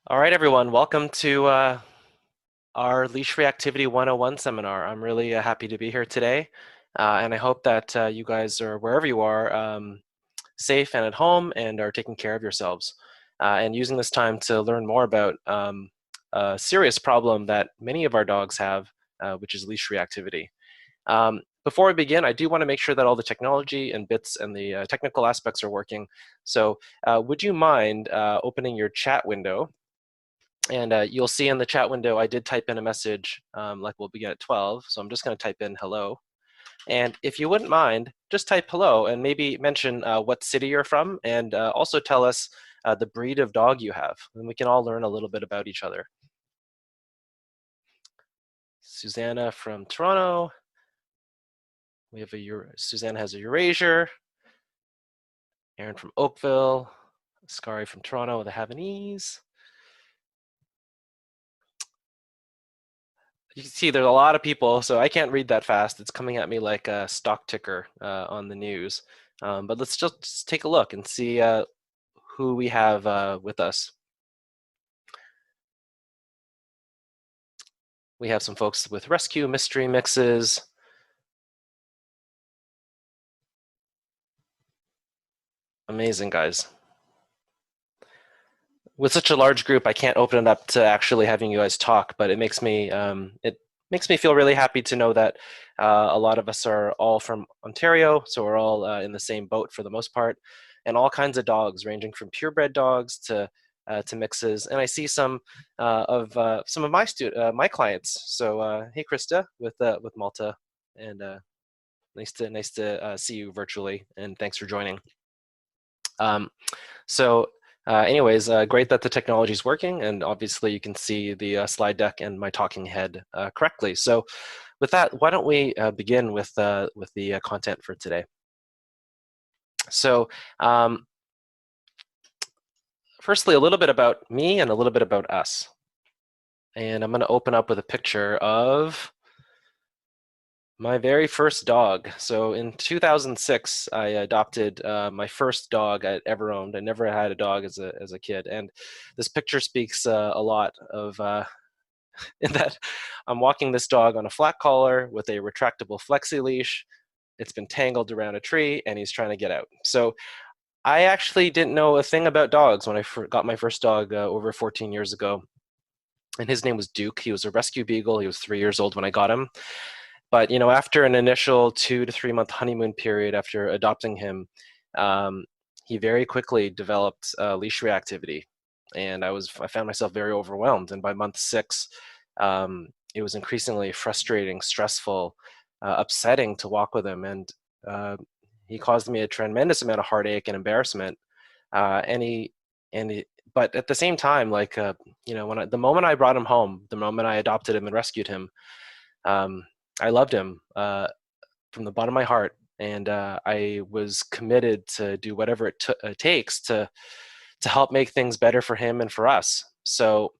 All right, everyone, welcome to our Leash Reactivity 101 seminar. I'm really happy to be here today, and I hope that you guys are, wherever you are, safe and at home and are taking care of yourselves and using this time to learn more about a serious problem that many of our dogs have, which is leash reactivity. Before we begin, I do want to make sure that all the technology and bits and the technical aspects are working. So would you mind opening your chat window? And you'll see in the chat window, I did type in a message like we'll begin at 12. So I'm just going to type in hello. And if you wouldn't mind, just type hello and maybe mention what city you're from and also tell us the breed of dog you have. And we can all learn a little bit about each other. Susanna from Toronto. We have Susanna has a Eurasier. Aaron from Oakville. Scary from Toronto with a Havanese. You can see there's a lot of people, so I can't read that fast. It's coming at me like a stock ticker on the news. But let's just take a look and see who we have with us. We have some folks with rescue mystery mixes. Amazing, guys. With such a large group, I can't open it up to actually having you guys talk, but it makes me feel really happy to know that a lot of us are all from Ontario, so we're all in the same boat for the most part, and all kinds of dogs, ranging from purebred dogs to mixes. And I see some of my clients. So hey, Krista with Malta, and nice to see you virtually, and thanks for joining. So anyways, great that the technology is working, and obviously you can see the slide deck and my talking head correctly. So with that, why don't we begin with the content for today. So firstly, a little bit about me and a little bit about us. And I'm going to open up with a picture of my very first dog. So in 2006, I adopted my first dog I ever owned. I never had a dog as a kid, and this picture speaks a lot of in that I'm walking this dog on a flat collar with a retractable flexi leash. It's been tangled around a tree, and he's trying to get out. So I actually didn't know a thing about dogs when I got my first dog over 14 years ago, and his name was Duke. He was a rescue beagle. He was 3 years old when I got him. But after an initial 2 to 3 month honeymoon period after adopting him, he very quickly developed leash reactivity, and I found myself very overwhelmed. And by month 6, it was increasingly frustrating, stressful, upsetting to walk with him, and he caused me a tremendous amount of heartache and embarrassment. But at the same time, like the moment I brought him home, the moment I adopted him and rescued him. I loved him from the bottom of my heart, and I was committed to do whatever it takes to help make things better for him and for us. So,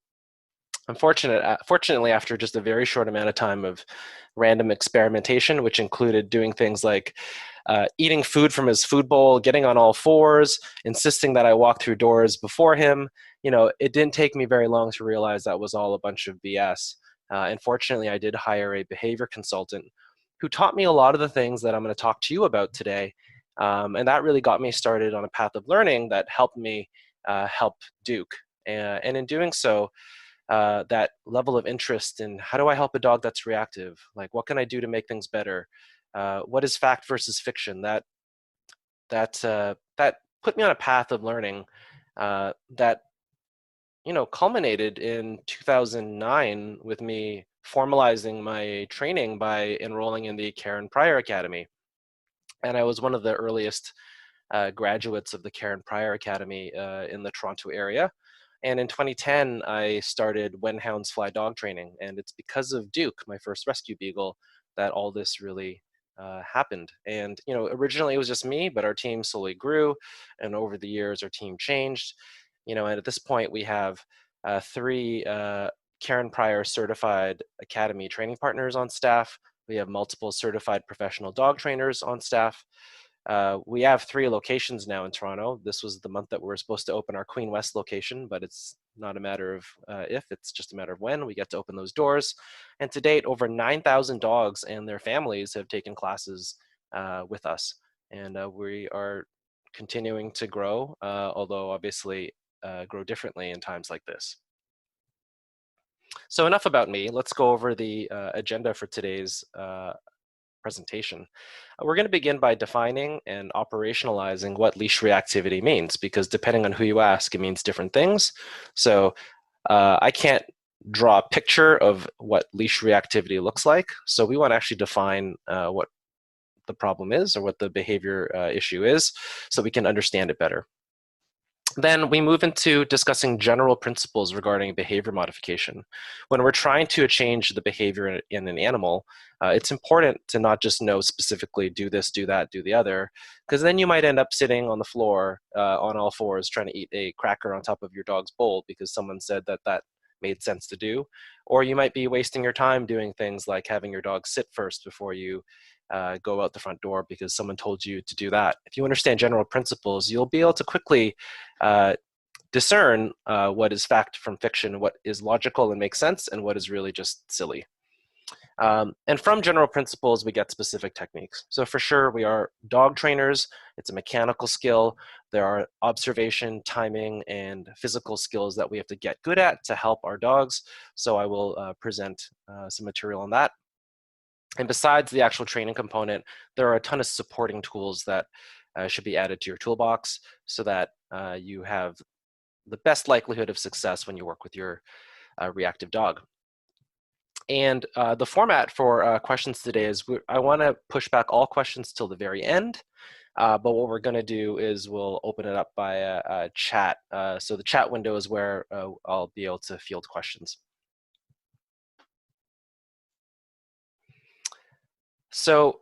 fortunately, after just a very short amount of time of random experimentation, which included doing things like eating food from his food bowl, getting on all fours, insisting that I walk through doors before him, it didn't take me very long to realize that was all a bunch of BS. And fortunately, I did hire a behavior consultant who taught me a lot of the things that I'm going to talk to you about today. And that really got me started on a path of learning that helped me help Duke. And in doing so, that level of interest in how do I help a dog that's reactive? Like, what can I do to make things better? What is fact versus fiction? That put me on a path of learning that culminated in 2009 with me formalizing my training by enrolling in the Karen Pryor Academy. And I was one of the earliest graduates of the Karen Pryor Academy in the Toronto area. And in 2010, I started When Hounds Fly dog training. And it's because of Duke, my first rescue beagle, that all this really happened. And originally it was just me, but our team slowly grew, and over the years our team changed. And at this point we have 3 Karen Pryor certified academy training partners on staff. We have multiple certified professional dog trainers on staff. We have 3 locations now in Toronto. This was the month that we were supposed to open our Queen West location, but it's not a matter of if, it's just a matter of when we get to open those doors. And to date, over 9,000 dogs and their families have taken classes with us. And we are continuing to grow, although obviously grow differently in times like this. So enough about me. Let's go over the agenda for today's presentation. We're going to begin by defining and operationalizing what leash reactivity means, because depending on who you ask, it means different things. So I can't draw a picture of what leash reactivity looks like. So we want to actually define what the problem is, or what the behavior issue is, so we can understand it better. Then we move into discussing general principles regarding behavior modification. When we're trying to change the behavior in an animal, it's important to not just know specifically do this, do that, do the other, because then you might end up sitting on the floor on all fours trying to eat a cracker on top of your dog's bowl because someone said that that made sense to do. Or you might be wasting your time doing things like having your dog sit first before you go out the front door because someone told you to do that. If you understand general principles, you'll be able to quickly discern what is fact from fiction, what is logical and makes sense, and what is really just silly. And from general principles, we get specific techniques. So for sure, we are dog trainers. It's a mechanical skill. There are observation, timing, and physical skills that we have to get good at to help our dogs. So I will present some material on that. And besides the actual training component, there are a ton of supporting tools that should be added to your toolbox so that you have the best likelihood of success when you work with your reactive dog. And the format for questions today is I want to push back all questions till the very end. But what we're going to do is we'll open it up by a chat. So the chat window is where I'll be able to field questions. So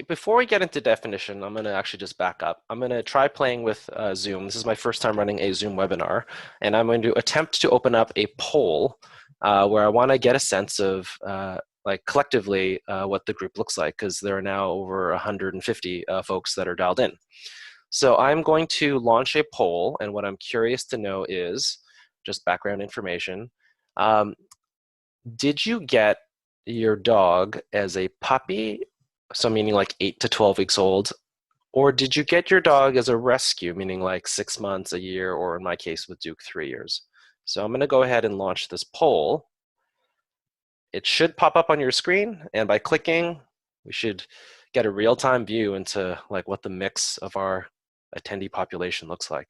before we get into definition, I'm going to actually just back up. I'm going to try playing with Zoom. This is my first time running a Zoom webinar, and I'm going to attempt to open up a poll where I want to get a sense of like collectively what the group looks like, because there are now over 150 folks that are dialed in. So I'm going to launch a poll, and what I'm curious to know is just background information. Did you get your dog as a puppy, so meaning like 8 to 12 weeks old, or did you get your dog as a rescue, meaning like 6 months, a year, or in my case with Duke, 3 years? So I'm going to go ahead and launch this poll. It should pop up on your screen, and by clicking, we should get a real-time view into like what the mix of our attendee population looks like.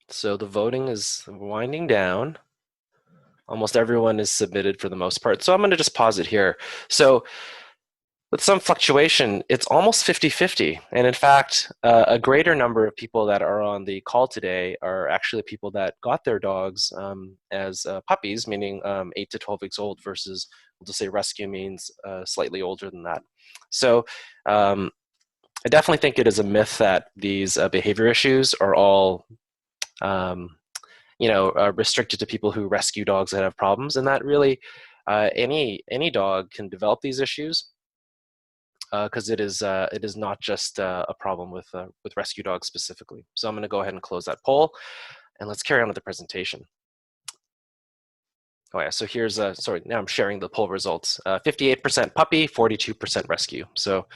So the voting is winding down. Almost everyone is submitted for the most part. So I'm going to just pause it here. So with some fluctuation, it's almost 50-50. And in fact, a greater number of people that are on the call today are actually people that got their dogs as puppies, meaning 8 to 12 weeks old, versus, we'll just say rescue means slightly older than that. So I definitely think it is a myth that these behavior issues are all restricted to people who rescue dogs that have problems, and that really any dog can develop these issues, because it is not just a problem with rescue dogs specifically. So I'm going to go ahead and close that poll, and let's carry on with the presentation. Oh yeah, so here's sorry, now I'm sharing the poll results. 58% puppy, 42% rescue. So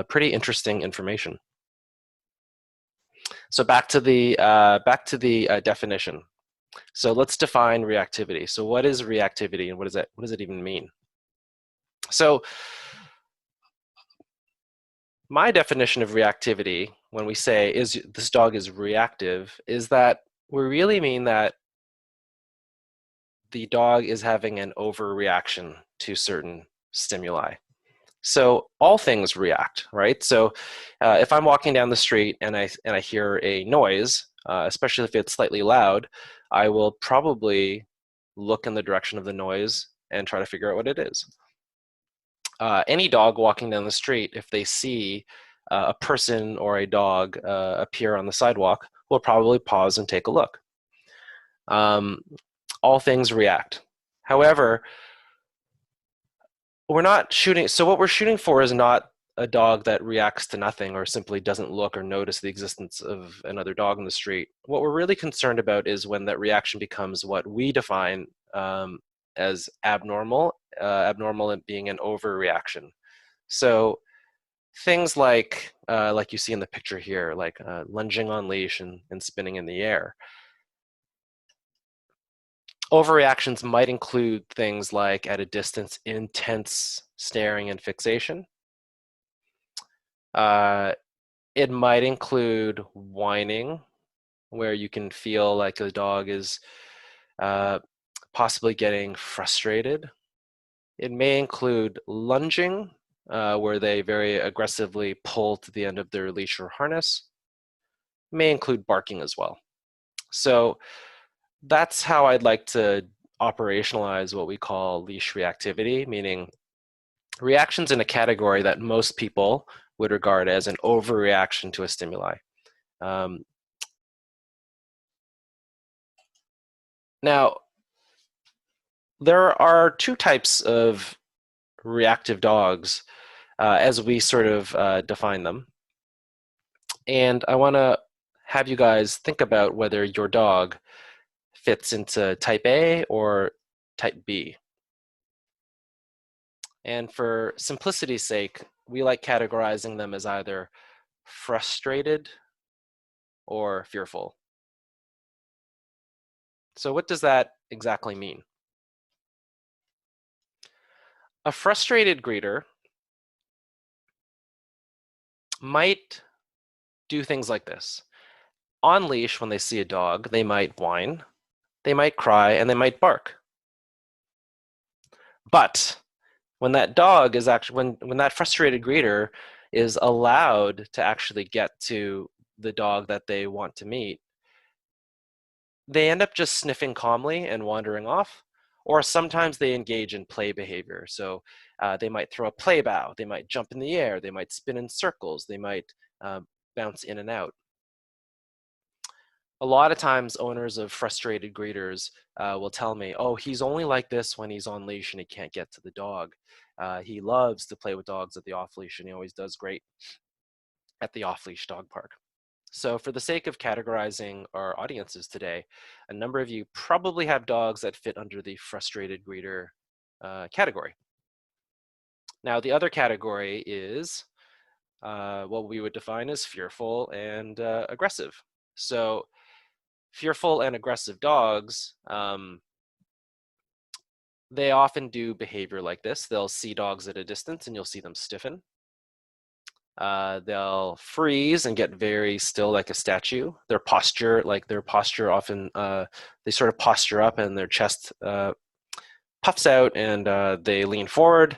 pretty interesting information. So back to the definition. So let's define reactivity. So what is reactivity, and what does it even mean? So my definition of reactivity, when we say this dog is reactive, is that we really mean that the dog is having an overreaction to certain stimuli. So all things react, right? So if I'm walking down the street and I hear a noise, especially if it's slightly loud, I will probably look in the direction of the noise and try to figure out what it is. Any dog walking down the street, if they see a person or a dog appear on the sidewalk, will probably pause and take a look. All things react. However, we're not shooting, so what we're shooting for is not a dog that reacts to nothing or simply doesn't look or notice the existence of another dog in the street. What we're really concerned about is when that reaction becomes what we define as abnormal, abnormal being an overreaction. So things like you see in the picture here, like lunging on leash and spinning in the air. Overreactions might include things like at a distance, intense staring and fixation. It might include whining, where you can feel like the dog is possibly getting frustrated. It may include lunging, where they very aggressively pull to the end of their leash or harness. It may include barking as well. So that's how I'd like to operationalize what we call leash reactivity, meaning reactions in a category that most people would regard as an overreaction to a stimuli. Now, there are two types of reactive dogs as we sort of define them. And I want to have you guys think about whether your dog fits into type A or type B. And for simplicity's sake, we like categorizing them as either frustrated or fearful. So what does that exactly mean? A frustrated greeter might do things like this. On leash, when they see a dog, they might whine, they might cry, and they might bark. But when that dog is actually, when that frustrated greeter is allowed to actually get to the dog that they want to meet, they end up just sniffing calmly and wandering off, or sometimes they engage in play behavior. So they might throw a play bow, they might jump in the air, they might spin in circles, they might bounce in and out. A lot of times owners of frustrated greeters will tell me, oh, he's only like this when he's on leash and he can't get to the dog. He loves to play with dogs at the off leash and he always does great at the off leash dog park. So for the sake of categorizing our audiences today, a number of you probably have dogs that fit under the frustrated greeter category. Now the other category is what we would define as fearful and aggressive. So fearful and aggressive dogs, they often do behavior like this. They'll see dogs at a distance and you'll see them stiffen. They'll freeze and get very still like a statue. Their posture often, they sort of posture up and their chest puffs out and they lean forward.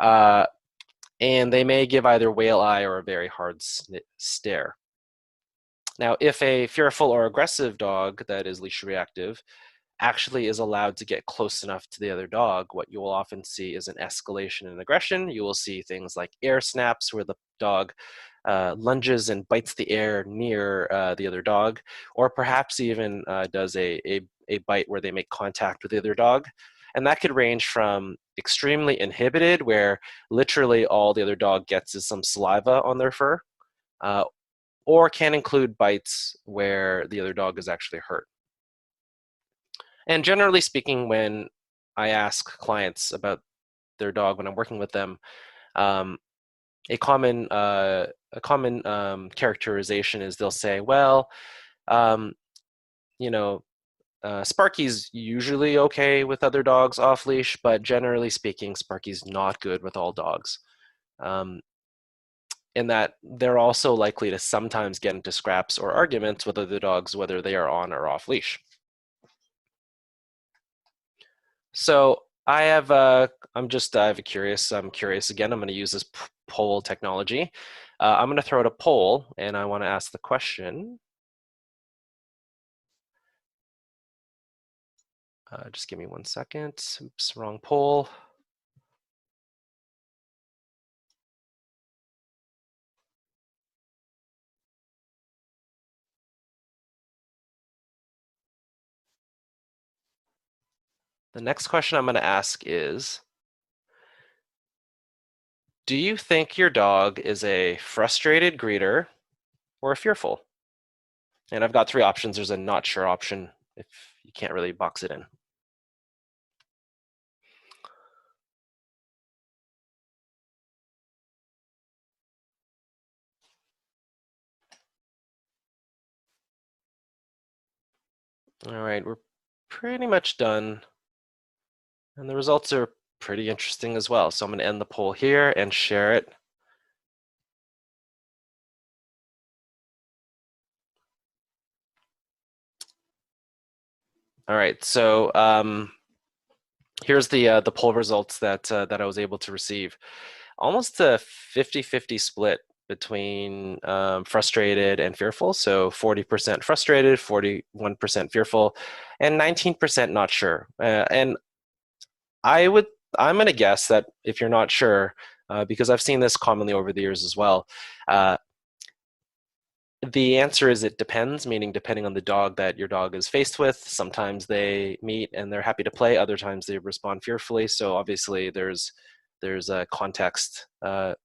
And they may give either whale eye or a very hard stare. Now, if a fearful or aggressive dog that is leash reactive actually is allowed to get close enough to the other dog, what you will often see is an escalation in aggression. You will see things like air snaps where the dog lunges and bites the air near the other dog, or perhaps even does a bite where they make contact with the other dog. And that could range from extremely inhibited, where literally all the other dog gets is some saliva on their fur, or can include bites where the other dog is actually hurt. And generally speaking, when I ask clients about their dog when I'm working with them, a common characterization is they'll say, well, you know, Sparky's usually okay with other dogs off leash, but generally speaking, Sparky's not good with all dogs. In that they're also likely to sometimes get into scraps or arguments with other dogs, whether they are on or off leash. So I have, I'm curious again. I'm going to use this poll technology. I'm going to throw out a poll and I want to ask the question. Just give me 1 second. Oops, wrong poll. The next question I'm going to ask is, Do you think your dog is a frustrated greeter or a fearful? And I've got three options. There's a not sure option if you can't really box it in. All right, we're pretty much done. And the results are pretty interesting as well. So I'm going to end the poll here and share it. All right, so here's the poll results that that I was able to receive. Almost a 50-50 split between frustrated and fearful. So 40% frustrated, 41% fearful, and 19% not sure. And I'm going to guess that if you're not sure, because I've seen this commonly over the years as well, the answer is it depends, meaning depending on the dog that your dog is faced with. Sometimes they meet and they're happy to play. Other times they respond fearfully. So obviously there's a context. But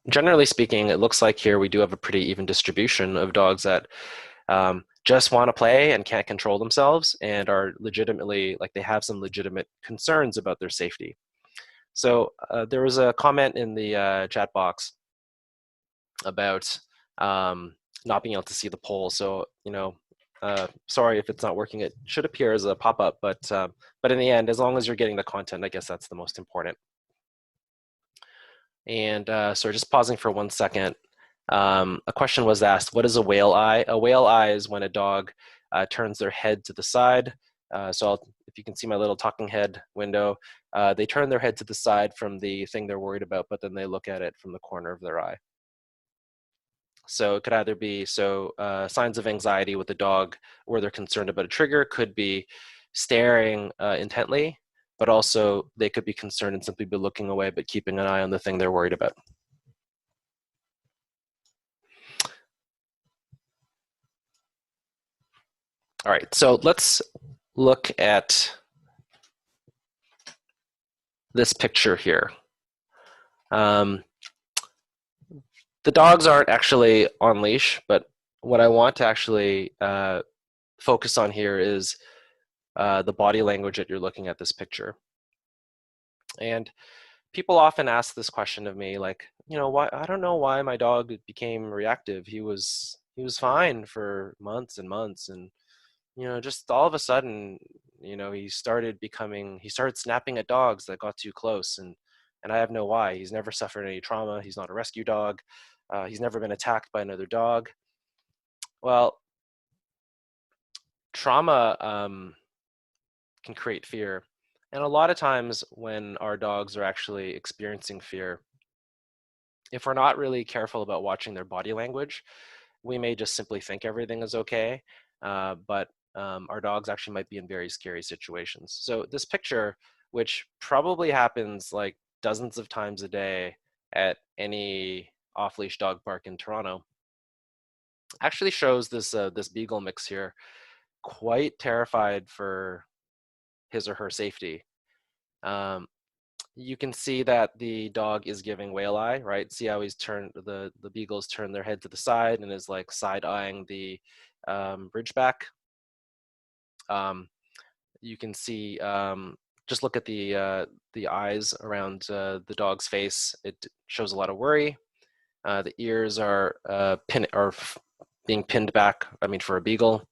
generally speaking, it looks like here we do have a pretty even distribution of dogs that just want to play and can't control themselves and are legitimately, like they have some legitimate concerns about their safety. So there was a comment in the chat box about not being able to see the poll. So, sorry if it's not working. It should appear as a pop-up, but in the end, as long as you're getting the content, I guess that's the most important. And so just pausing for 1 second. A question was asked, what is a whale eye? A whale eye is when a dog turns their head to the side. If you can see my little talking head window, they turn their head to the side from the thing they're worried about, but then they look at it from the corner of their eye. So it could either be signs of anxiety with the dog where they're concerned about a trigger, could be staring intently, but also they could be concerned and simply be looking away but keeping an eye on the thing they're worried about. All right, so let's look at this picture here. The dogs aren't actually on leash, but what I want to actually focus on here is the body language that you're looking at this picture. And people often ask this question of me, like, why, I don't know why my dog became reactive. He was fine for months and months, and just all of a sudden, he started snapping at dogs that got too close, and I have no why. He's never suffered any trauma. He's not a rescue dog. He's never been attacked by another dog. Well, trauma can create fear. And a lot of times when our dogs are actually experiencing fear, if we're not really careful about watching their body language, we may just simply think everything is okay. But our dogs actually might be in very scary situations. So this picture, which probably happens like dozens of times a day at any off-leash dog park in Toronto, actually shows this this beagle mix here, quite terrified for his or her safety. You can see that the dog is giving whale eye, right? See how he's turned, the beagles turn their head to the side and is like side eyeing the ridgeback. You can see, just look at the eyes around the dog's face. It shows a lot of worry. The ears are being pinned back, I mean, for a beagle.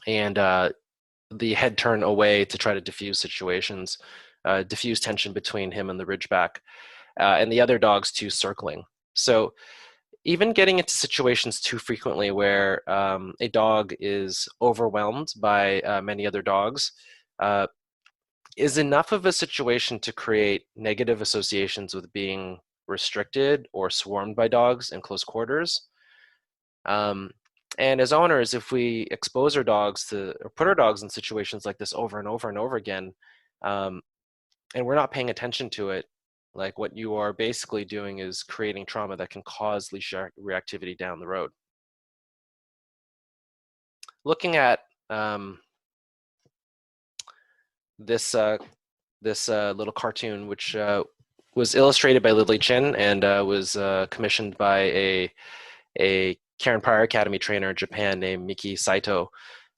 And the head turn away to try to diffuse situations, diffuse tension between him and the ridgeback, and the other dogs too circling. So even getting into situations too frequently where a dog is overwhelmed by many other dogs is enough of a situation to create negative associations with being restricted or swarmed by dogs in close quarters. And as owners, if we expose our dogs to, or put our dogs in situations like this over and over and over again, and we're not paying attention to it, like what you are basically doing is creating trauma that can cause leash reactivity down the road. Looking at this this little cartoon, which was illustrated by Lily Chin and was commissioned by a Karen Pryor Academy trainer in Japan named Miki Saito.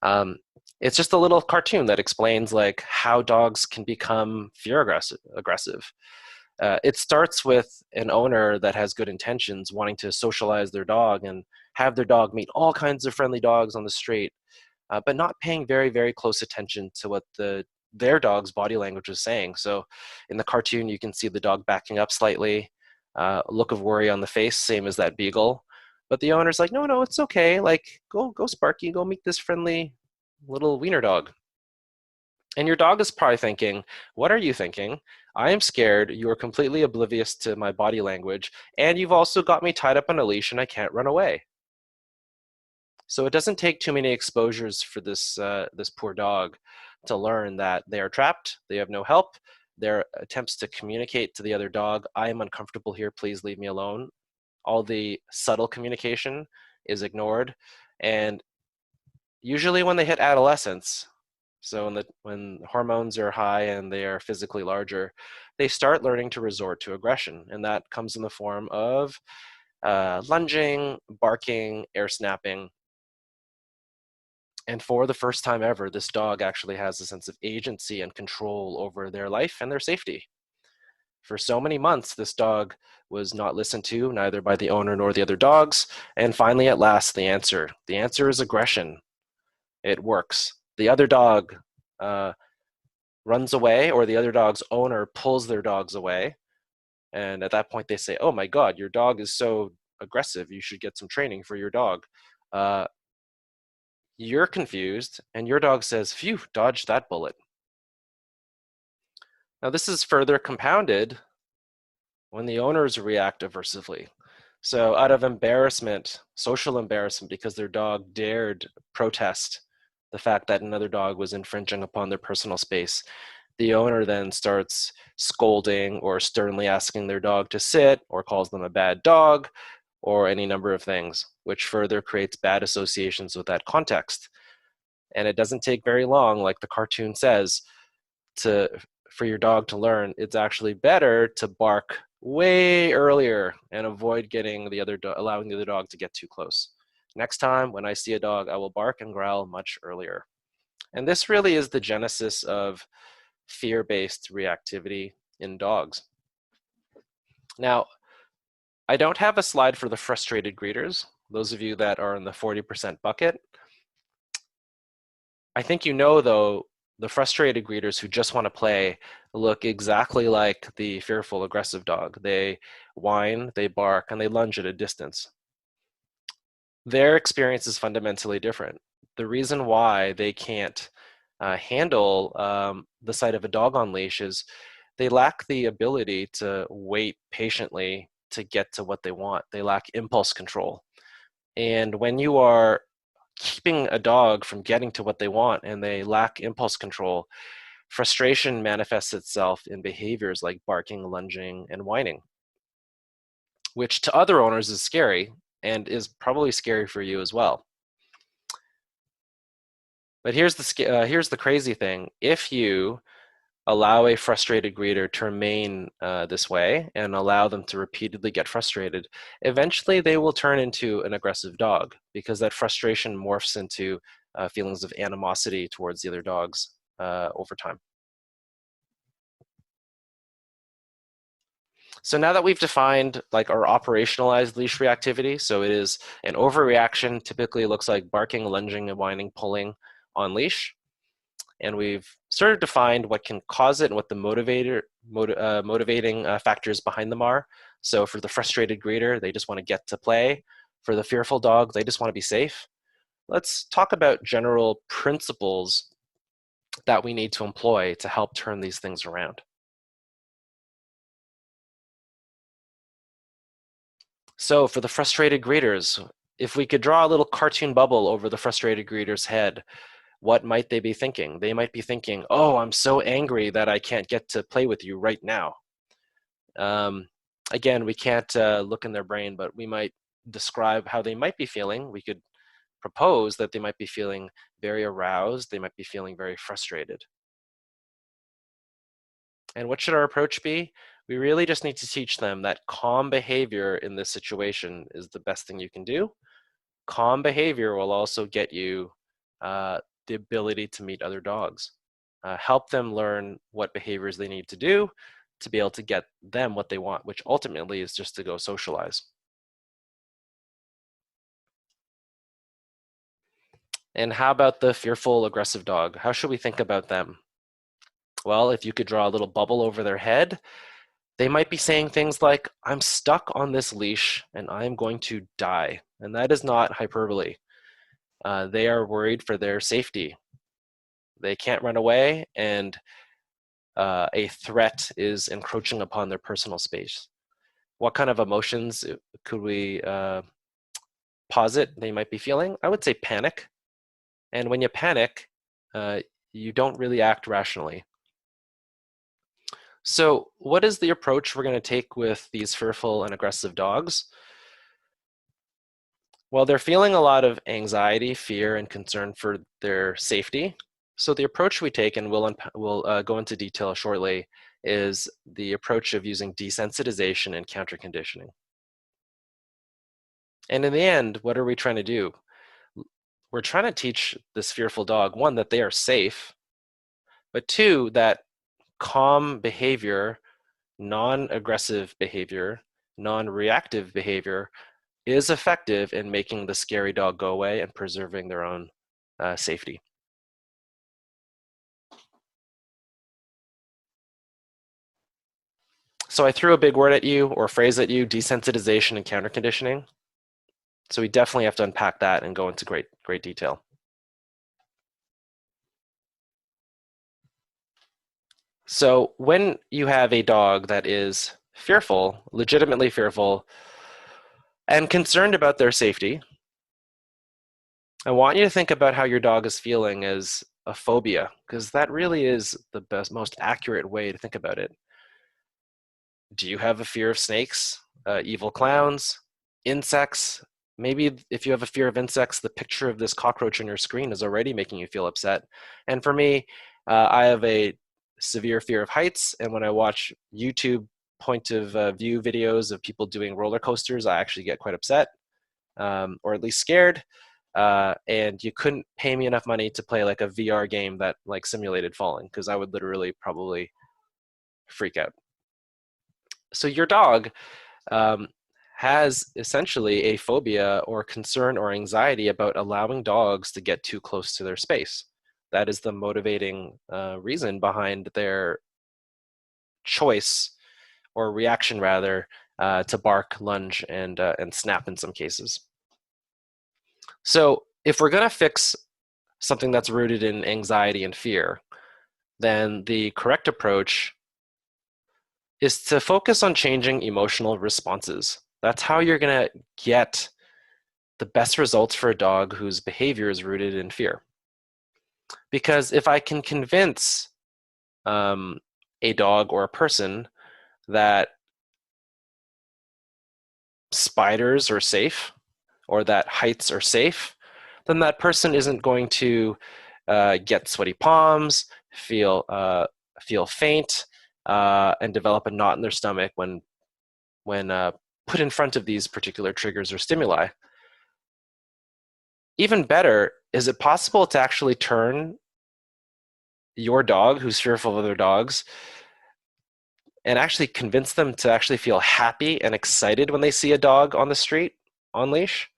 Um, it's just a little cartoon that explains like how dogs can become fear aggressive. It starts with an owner that has good intentions, wanting to socialize their dog and have their dog meet all kinds of friendly dogs on the street, but not paying very, very close attention to what their dog's body language is saying. So in the cartoon, you can see the dog backing up slightly, a look of worry on the face, same as that beagle. But the owner's like, no, no, it's okay. Like, go, Sparky, go meet this friendly little wiener dog. And your dog is probably thinking, what are you thinking? I am scared. You are completely oblivious to my body language. And you've also got me tied up on a leash and I can't run away. So it doesn't take too many exposures for this poor dog to learn that they are trapped, they have no help. Their attempts to communicate to the other dog, I am uncomfortable here, please leave me alone. All the subtle communication is ignored. And usually when they hit adolescence, so when hormones are high and they are physically larger, they start learning to resort to aggression. And that comes in the form of lunging, barking, air snapping. And for the first time ever, this dog actually has a sense of agency and control over their life and their safety. For so many months, this dog was not listened to, neither by the owner nor the other dogs. And finally, at last, the answer. The answer is aggression. It works. The other dog runs away, or the other dog's owner pulls their dogs away. And at that point, they say, oh my God, your dog is so aggressive. You should get some training for your dog. Uh, you're confused, and your dog says, phew, dodged that bullet. Now, this is further compounded when the owners react aversively. So, out of embarrassment, social embarrassment, because their dog dared protest the fact that another dog was infringing upon their personal space, the owner then starts scolding or sternly asking their dog to sit, or calls them a bad dog, or any number of things, which further creates bad associations with that context. And it doesn't take very long, like the cartoon says, to for your dog to learn it's actually better to bark way earlier and avoid getting allowing the other dog to get too close. Next time when I see a dog, I will bark and growl much earlier. And this really is the genesis of fear-based reactivity in dogs. Now, I don't have a slide for the frustrated greeters, those of you that are in the 40% bucket. I think you know, though, the frustrated greeters who just want to play look exactly like the fearful, aggressive dog. They whine, they bark, and they lunge at a distance. Their experience is fundamentally different. The reason why they can't handle the sight of a dog on leash is they lack the ability to wait patiently to get to what they want. They lack impulse control. And when you are keeping a dog from getting to what they want and they lack impulse control, frustration manifests itself in behaviors like barking, lunging, and whining, which to other owners is scary and is probably scary for you as well. But here's the crazy thing. If you allow a frustrated greeter to remain this way and allow them to repeatedly get frustrated, eventually they will turn into an aggressive dog because that frustration morphs into feelings of animosity towards the other dogs over time. So now that we've defined like our operationalized leash reactivity, so it is an overreaction, typically looks like barking, lunging, and whining, pulling on leash. And we've sort of defined what can cause it and what the motivating factors behind them are. So for the frustrated greeter, they just want to get to play. For the fearful dog, they just want to be safe. Let's talk about general principles that we need to employ to help turn these things around. So for the frustrated greeters, if we could draw a little cartoon bubble over the frustrated greeter's head, what might they be thinking? They might be thinking, oh, I'm so angry that I can't get to play with you right now. Again, we can't look in their brain, but we might describe how they might be feeling. We could propose that they might be feeling very aroused. They might be feeling very frustrated. And what should our approach be? We really just need to teach them that calm behavior in this situation is the best thing you can do. Calm behavior will also get you the ability to meet other dogs. Help them learn what behaviors they need to do to be able to get them what they want, which ultimately is just to go socialize. And how about the fearful, aggressive dog? How should we think about them? Well, if you could draw a little bubble over their head, they might be saying things like, I'm stuck on this leash and I'm going to die. And that is not hyperbole. They are worried for their safety. They can't run away, and a threat is encroaching upon their personal space. What kind of emotions could we posit they might be feeling? I would say panic. And when you panic, you don't really act rationally. So what is the approach we're going to take with these fearful and aggressive dogs? Well, they're feeling a lot of anxiety, fear, and concern for their safety. So the approach we take, and we'll go into detail shortly, is the approach of using desensitization and counter conditioning. And in the end, what are we trying to do? We're trying to teach this fearful dog, one, that they are safe, but two, that calm behavior, non-aggressive behavior, non-reactive behavior is effective in making the scary dog go away and preserving their own safety. So I threw a big word at you, or phrase at you, desensitization and counter conditioning. So we definitely have to unpack that and go into great detail. So when you have a dog that is fearful, legitimately fearful, and concerned about their safety, I want you to think about how your dog is feeling as a phobia, because that really is the best, most accurate way to think about it. Do you have a fear of snakes, evil clowns, insects? Maybe if you have a fear of insects, the picture of this cockroach on your screen is already making you feel upset. And for me, I have a severe fear of heights, and when I watch YouTube point of view videos of people doing roller coasters, I actually get quite upset, or at least scared. And you couldn't pay me enough money to play like a VR game that like simulated falling, because I would literally probably freak out. So your dog has essentially a phobia or concern or anxiety about allowing dogs to get too close to their space. That is the motivating reason behind their choice, or reaction rather, to bark, lunge, and snap in some cases. So if we're going to fix something that's rooted in anxiety and fear, then the correct approach is to focus on changing emotional responses. That's how you're going to get the best results for a dog whose behavior is rooted in fear. Because if I can convince a dog or a person that spiders are safe or that heights are safe, then that person isn't going to get sweaty palms, feel faint, and develop a knot in their stomach when put in front of these particular triggers or stimuli. Even better, is it possible to actually turn your dog who's fearful of other dogs and actually convince them to actually feel happy and excited when they see a dog on the street on leash?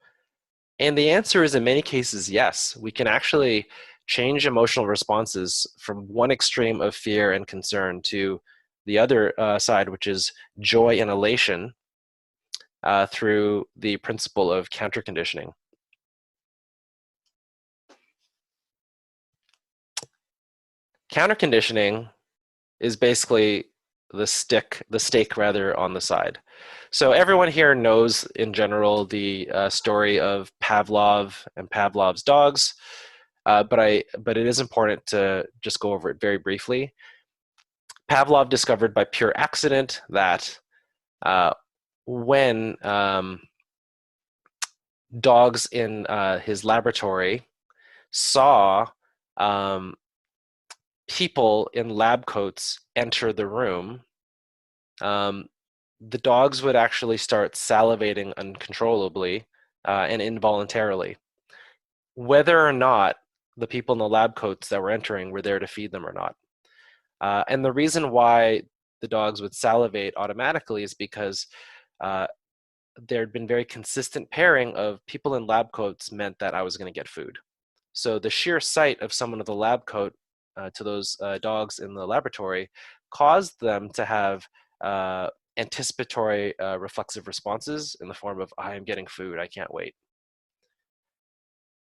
And the answer is in many cases, yes. We can actually change emotional responses from one extreme of fear and concern to the other side, which is joy and elation, through the principle of counter conditioning. Counter conditioning is basically the stake rather on the side. So everyone here knows in general the story of Pavlov and Pavlov's dogs, but it is important to just go over it very briefly. Pavlov discovered by pure accident that when dogs in his laboratory saw people in lab coats enter the room, the dogs would actually start salivating uncontrollably and involuntarily, whether or not the people in the lab coats that were entering were there to feed them or not. And the reason why the dogs would salivate automatically is because there had been very consistent pairing of people in lab coats meant that I was going to get food. So the sheer sight of someone with a lab coat to those dogs in the laboratory caused them to have anticipatory reflexive responses in the form of, I am getting food, I can't wait.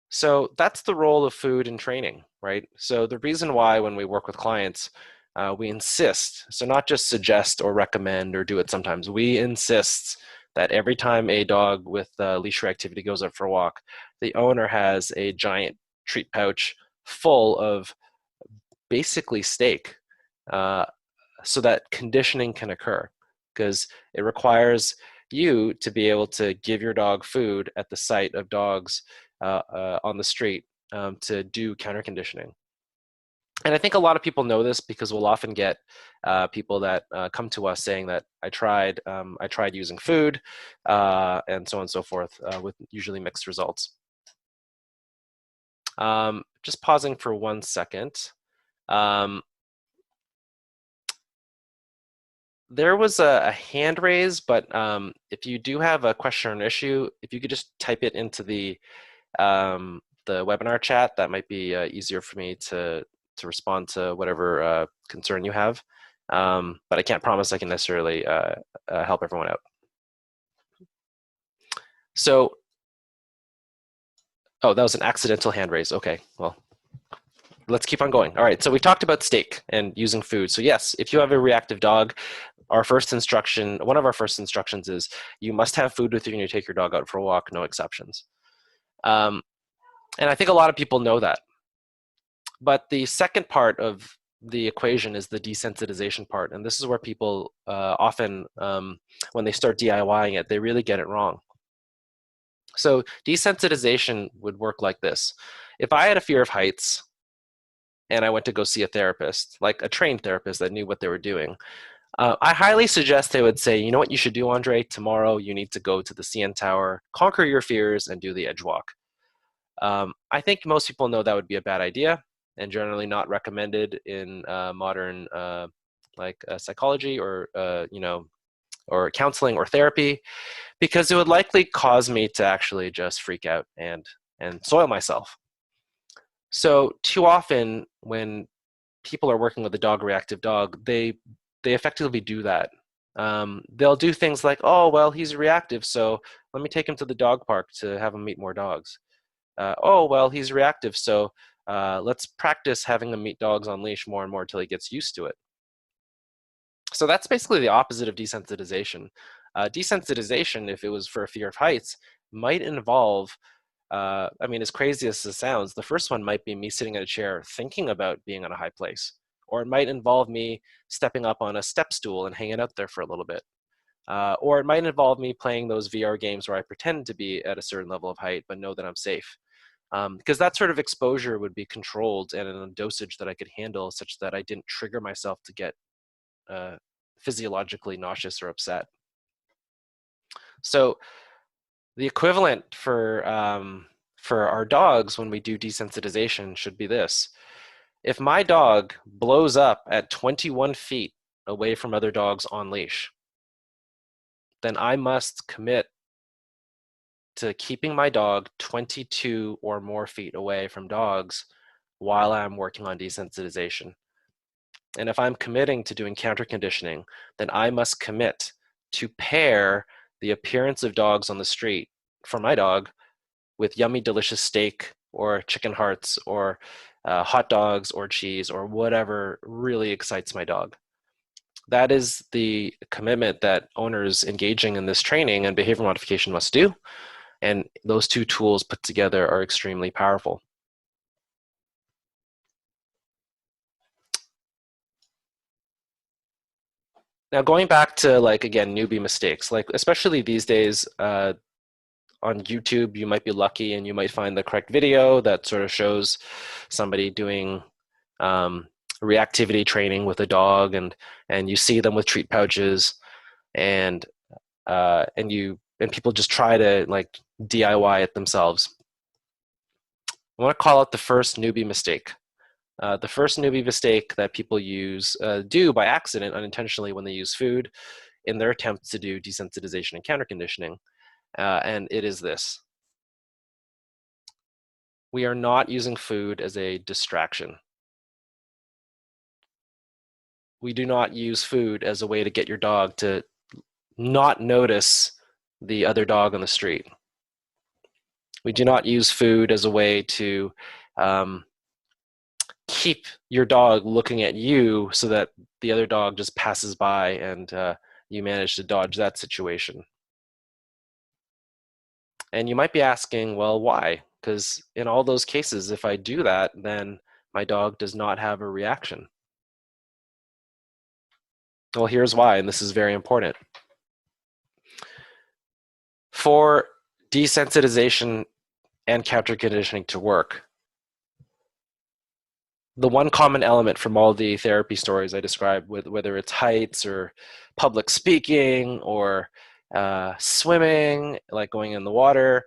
So that's the role of food in training, right? So the reason why when we work with clients, we insist, so not just suggest or recommend or do it sometimes, we insist that every time a dog with leash reactivity goes out for a walk, the owner has a giant treat pouch full of basically steak so that conditioning can occur, because it requires you to be able to give your dog food at the sight of dogs on the street to do counter conditioning. And I think a lot of people know this because we'll often get people that come to us saying that I tried using food and so on and so forth with usually mixed results. Just pausing for 1 second. There was a hand raise, but if you do have a question or an issue, if you could just type it into the webinar chat, that might be easier for me to respond to whatever concern you have. But I can't promise I can necessarily help everyone out. So, oh, that was an accidental hand raise. Okay, well, let's keep on going. All right, so we talked about steak and using food. So yes, if you have a reactive dog, our first instruction, one of our first instructions is you must have food with you when you take your dog out for a walk, no exceptions. And I think a lot of people know that. But the second part of the equation is the desensitization part. And this is where people often, when they start DIYing it, they really get it wrong. So desensitization would work like this. If I had a fear of heights and I went to go see a therapist, like a trained therapist that knew what they were doing, I highly suggest they would say, you know what you should do, Andre? Tomorrow you need to go to the CN Tower, conquer your fears, and do the edge walk. I think most people know that would be a bad idea and generally not recommended in modern psychology or or counseling or therapy, because it would likely cause me to actually just freak out and soil myself. So too often when people are working with a dog reactive dog, they effectively do that. They'll do things like, oh, well, he's reactive, so let me take him to the dog park to have him meet more dogs. Oh, well, he's reactive, so let's practice having him meet dogs on leash more and more until he gets used to it. So that's basically the opposite of desensitization. Desensitization, if it was for a fear of heights, might involve, I mean, as crazy as this sounds, the first one might be me sitting in a chair thinking about being on a high place. Or it might involve me stepping up on a step stool and hanging out there for a little bit. Or it might involve me playing those VR games where I pretend to be at a certain level of height but know that I'm safe. Because that sort of exposure would be controlled and in a dosage that I could handle such that I didn't trigger myself to get physiologically nauseous or upset. So the equivalent for our dogs when we do desensitization should be this. If my dog blows up at 21 feet away from other dogs on leash, then I must commit to keeping my dog 22 or more feet away from dogs while I'm working on desensitization. And if I'm committing to doing counter conditioning, then I must commit to pair the appearance of dogs on the street for my dog with yummy, delicious steak or chicken hearts or hot dogs or cheese or whatever really excites my dog. That is the commitment that owners engaging in this training and behavior modification must do. And those two tools put together are extremely powerful. Now, going back to, like, again, newbie mistakes, like especially these days on YouTube, you might be lucky and you might find the correct video that sort of shows somebody doing reactivity training with a dog, and you see them with treat pouches, and people just try to like DIY it themselves. I want to call out the first newbie mistake. The first newbie mistake that people do by accident, unintentionally, when they use food in their attempts to do desensitization and counterconditioning, and it is this. We are not using food as a distraction. We do not use food as a way to get your dog to not notice the other dog on the street. We do not use food as a way to keep your dog looking at you so that the other dog just passes by and you manage to dodge that situation. And you might be asking, well, why? Because in all those cases, if I do that, then my dog does not have a reaction. Well, here's why, and this is very important. For desensitization and counterconditioning to work, the one common element from all the therapy stories I described, whether it's heights or public speaking or swimming, like going in the water,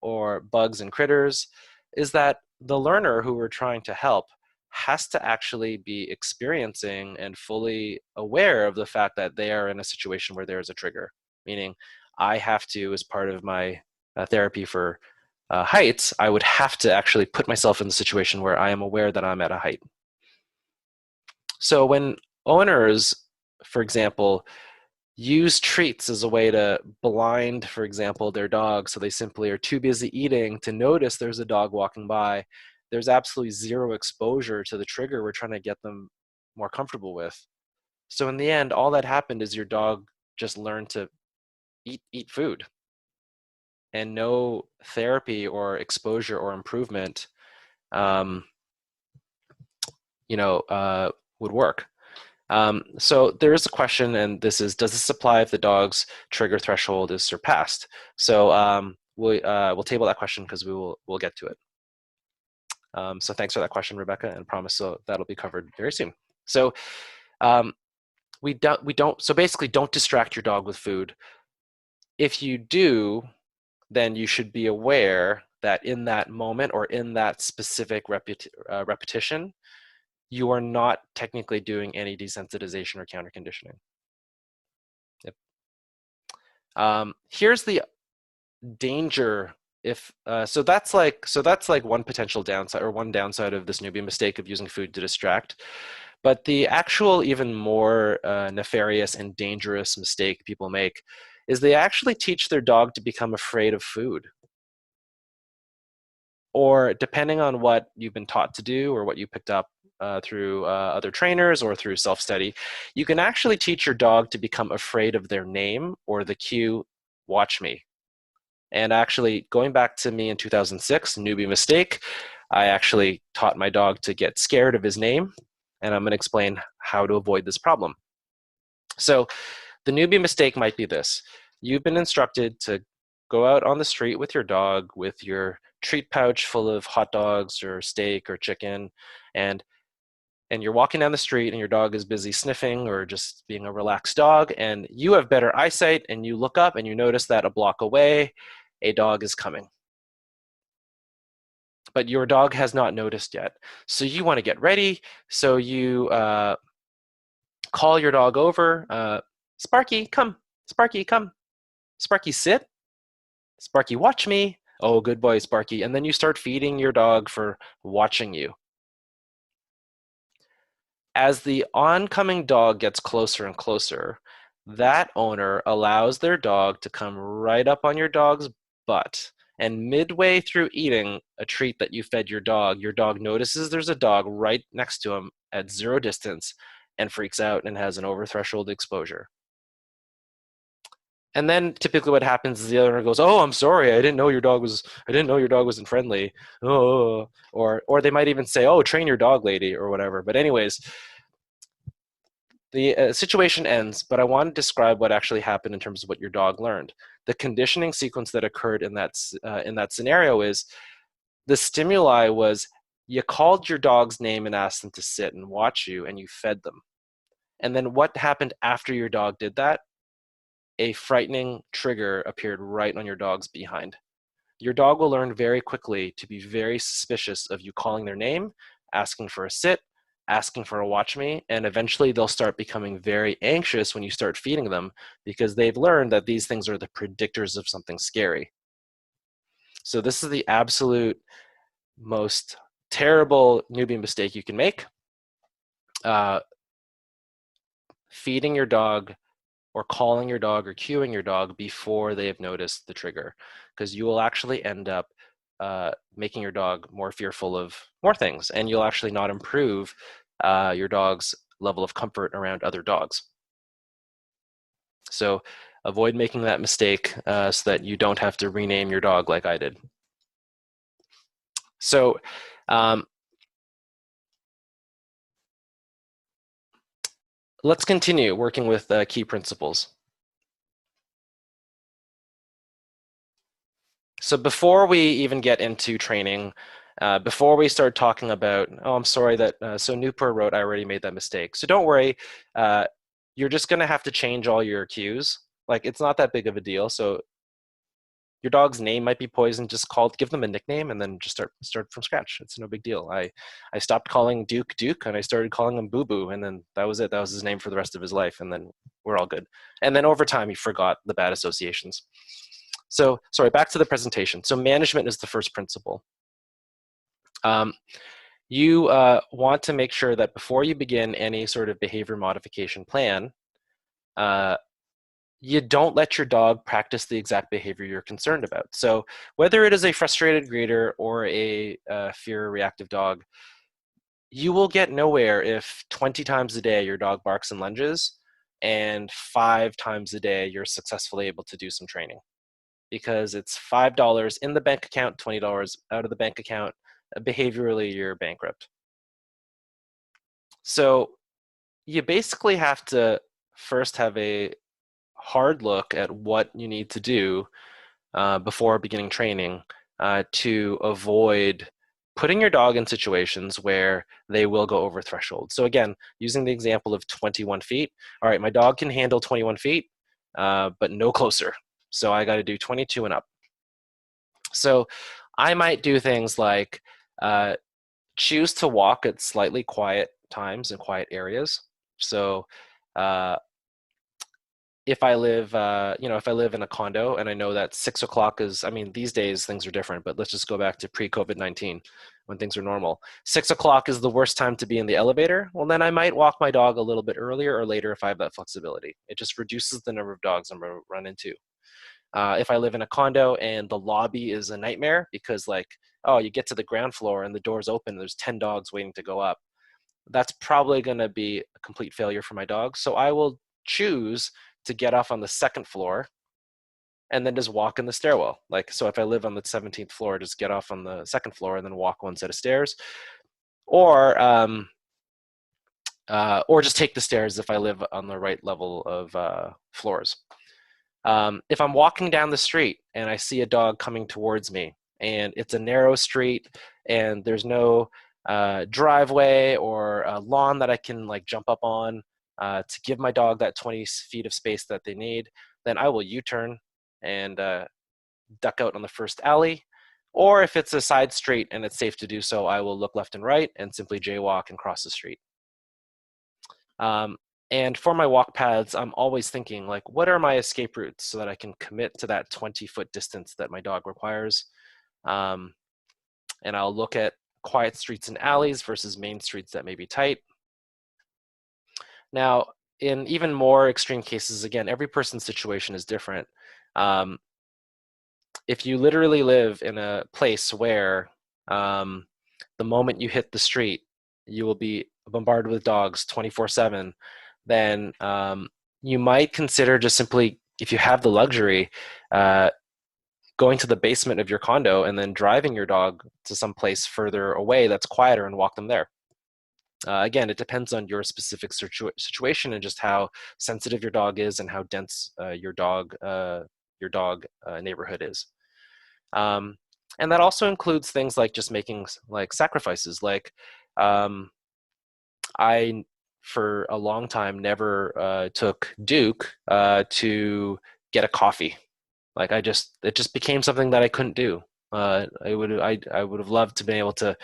or bugs and critters, is that the learner who we're trying to help has to actually be experiencing and fully aware of the fact that they are in a situation where there is a trigger. Meaning, I have to, as part of my therapy for heights, I would have to actually put myself in the situation where I am aware that I'm at a height. So when owners, for example, use treats as a way to blind, for example, their dog, so they simply are too busy eating to notice there's a dog walking by, there's absolutely zero exposure to the trigger we're trying to get them more comfortable with. So in the end, all that happened is your dog just learned to eat food, and no therapy or exposure or improvement would work. So there is a question, and this is, does this apply if the dog's trigger threshold is surpassed? So we'll table that question because we'll get to it. So thanks for that question, Rebecca, and promise so that'll be covered very soon. So so basically, don't distract your dog with food. If you do, then you should be aware that in that moment or in that specific repetition, you are not technically doing any desensitization or counterconditioning. Yep. Here's the danger. So that's like one potential downside, or one downside of this newbie mistake of using food to distract. But the actual even more nefarious and dangerous mistake people make is they actually teach their dog to become afraid of food. Or depending on what you've been taught to do or what you picked up through other trainers or through self-study, you can actually teach your dog to become afraid of their name or the cue, watch me. And actually, going back to me in 2006, newbie mistake, I actually taught my dog to get scared of his name, and I'm going to explain how to avoid this problem. So the newbie mistake might be this. You've been instructed to go out on the street with your dog with your treat pouch full of hot dogs or steak or chicken, and you're walking down the street and your dog is busy sniffing or just being a relaxed dog, and you have better eyesight and you look up and you notice that a block away, a dog is coming. But your dog has not noticed yet. So you want to get ready. So you call your dog over. Sparky, come. Sparky, come. Sparky, sit. Sparky, watch me. Oh, good boy, Sparky. And then you start feeding your dog for watching you. As the oncoming dog gets closer and closer, that owner allows their dog to come right up on your dog's butt. And midway through eating a treat that you fed your dog notices there's a dog right next to him at zero distance and freaks out and has an over-threshold exposure. And then typically what happens is the owner goes, "Oh, I'm sorry, I didn't know your dog wasn't friendly." Oh, or they might even say, "Oh, train your dog, lady," or whatever. But anyways, the situation ends, but I want to describe what actually happened in terms of what your dog learned. The conditioning sequence that occurred in that scenario is the stimuli was, You called your dog's name and asked them to sit and watch you, and you fed them. And then what happened after your dog did that? A frightening trigger appeared right on your dog's behind. Your dog will learn very quickly to be very suspicious of you calling their name, asking for a sit, asking for a watch me, and eventually they'll start becoming very anxious when you start feeding them because they've learned that these things are the predictors of something scary. So this is the absolute most terrible newbie mistake you can make. Feeding your dog or calling your dog or cueing your dog before they have noticed the trigger, because you will actually end up making your dog more fearful of more things, and you'll actually not improve your dog's level of comfort around other dogs. So avoid making that mistake so that you don't have to rename your dog like I did. So let's continue working with key principles. So before we even get into training, before we start talking about, oh, I'm sorry that, so Newport wrote, I already made that mistake. So don't worry, you're just gonna have to change all your cues. Like, it's not that big of a deal. So your dog's name might be Poison, just give them a nickname and then just start from scratch. It's no big deal. I stopped calling Duke Duke and I started calling him Boo Boo, and then that was it. That was his name for the rest of his life, and then we're all good. And then over time, he forgot the bad associations. So, sorry, back to the presentation. So management is the first principle. You want to make sure that before you begin any sort of behavior modification plan, you don't let your dog practice the exact behavior you're concerned about. So whether it is a frustrated greeter or a fear reactive dog, you will get nowhere if 20 times a day your dog barks and lunges and 5 times a day you're successfully able to do some training. Because it's $5 in the bank account, $20 out of the bank account. Behaviorally, you're bankrupt. So you basically have to first have a hard look at what you need to do before beginning training to avoid putting your dog in situations where they will go over threshold. So again, using the example of 21 feet, all right, my dog can handle 21 feet, but no closer. So I got to do 22 and up. So I might do things like choose to walk at slightly quiet times and quiet areas. So if I live, if I live in a condo and I know that 6 o'clock is, I mean, these days things are different, but let's just go back to pre-COVID-19 when things are normal. 6 o'clock is the worst time to be in the elevator. Well, then I might walk my dog a little bit earlier or later if I have that flexibility. It just reduces the number of dogs I'm going to run into. If I live in a condo and the lobby is a nightmare because, like, oh, you get to the ground floor and the door's open, there's 10 dogs waiting to go up, that's probably going to be a complete failure for my dog. So I will choose to get off on the second floor and then just walk in the stairwell. Like, so if I live on the 17th floor, just get off on the second floor and then walk one set of stairs, or just take the stairs if I live on the right level of floors. If I'm walking down the street and I see a dog coming towards me and it's a narrow street and there's no driveway or a lawn that I can like jump up on to give my dog that 20 feet of space that they need, then I will U-turn and duck out on the first alley. Or if it's a side street and it's safe to do so, I will look left and right and simply jaywalk and cross the street. And for my walk paths, I'm always thinking, like, what are my escape routes so that I can commit to that 20-foot distance that my dog requires? And I'll look at quiet streets and alleys versus main streets that may be tight. Now, in even more extreme cases, again, every person's situation is different. If you literally live in a place where the moment you hit the street, you will be bombarded with dogs 24/7, then you might consider just simply, if you have the luxury, going to the basement of your condo and then driving your dog to some place further away that's quieter and walk them there. Again, it depends on your specific situation and just how sensitive your dog is and how dense your dog neighborhood is. And that also includes things like just making like sacrifices. Like I, for a long time, never took Duke to get a coffee. Like it just became something that I couldn't do. I would have loved to be able to,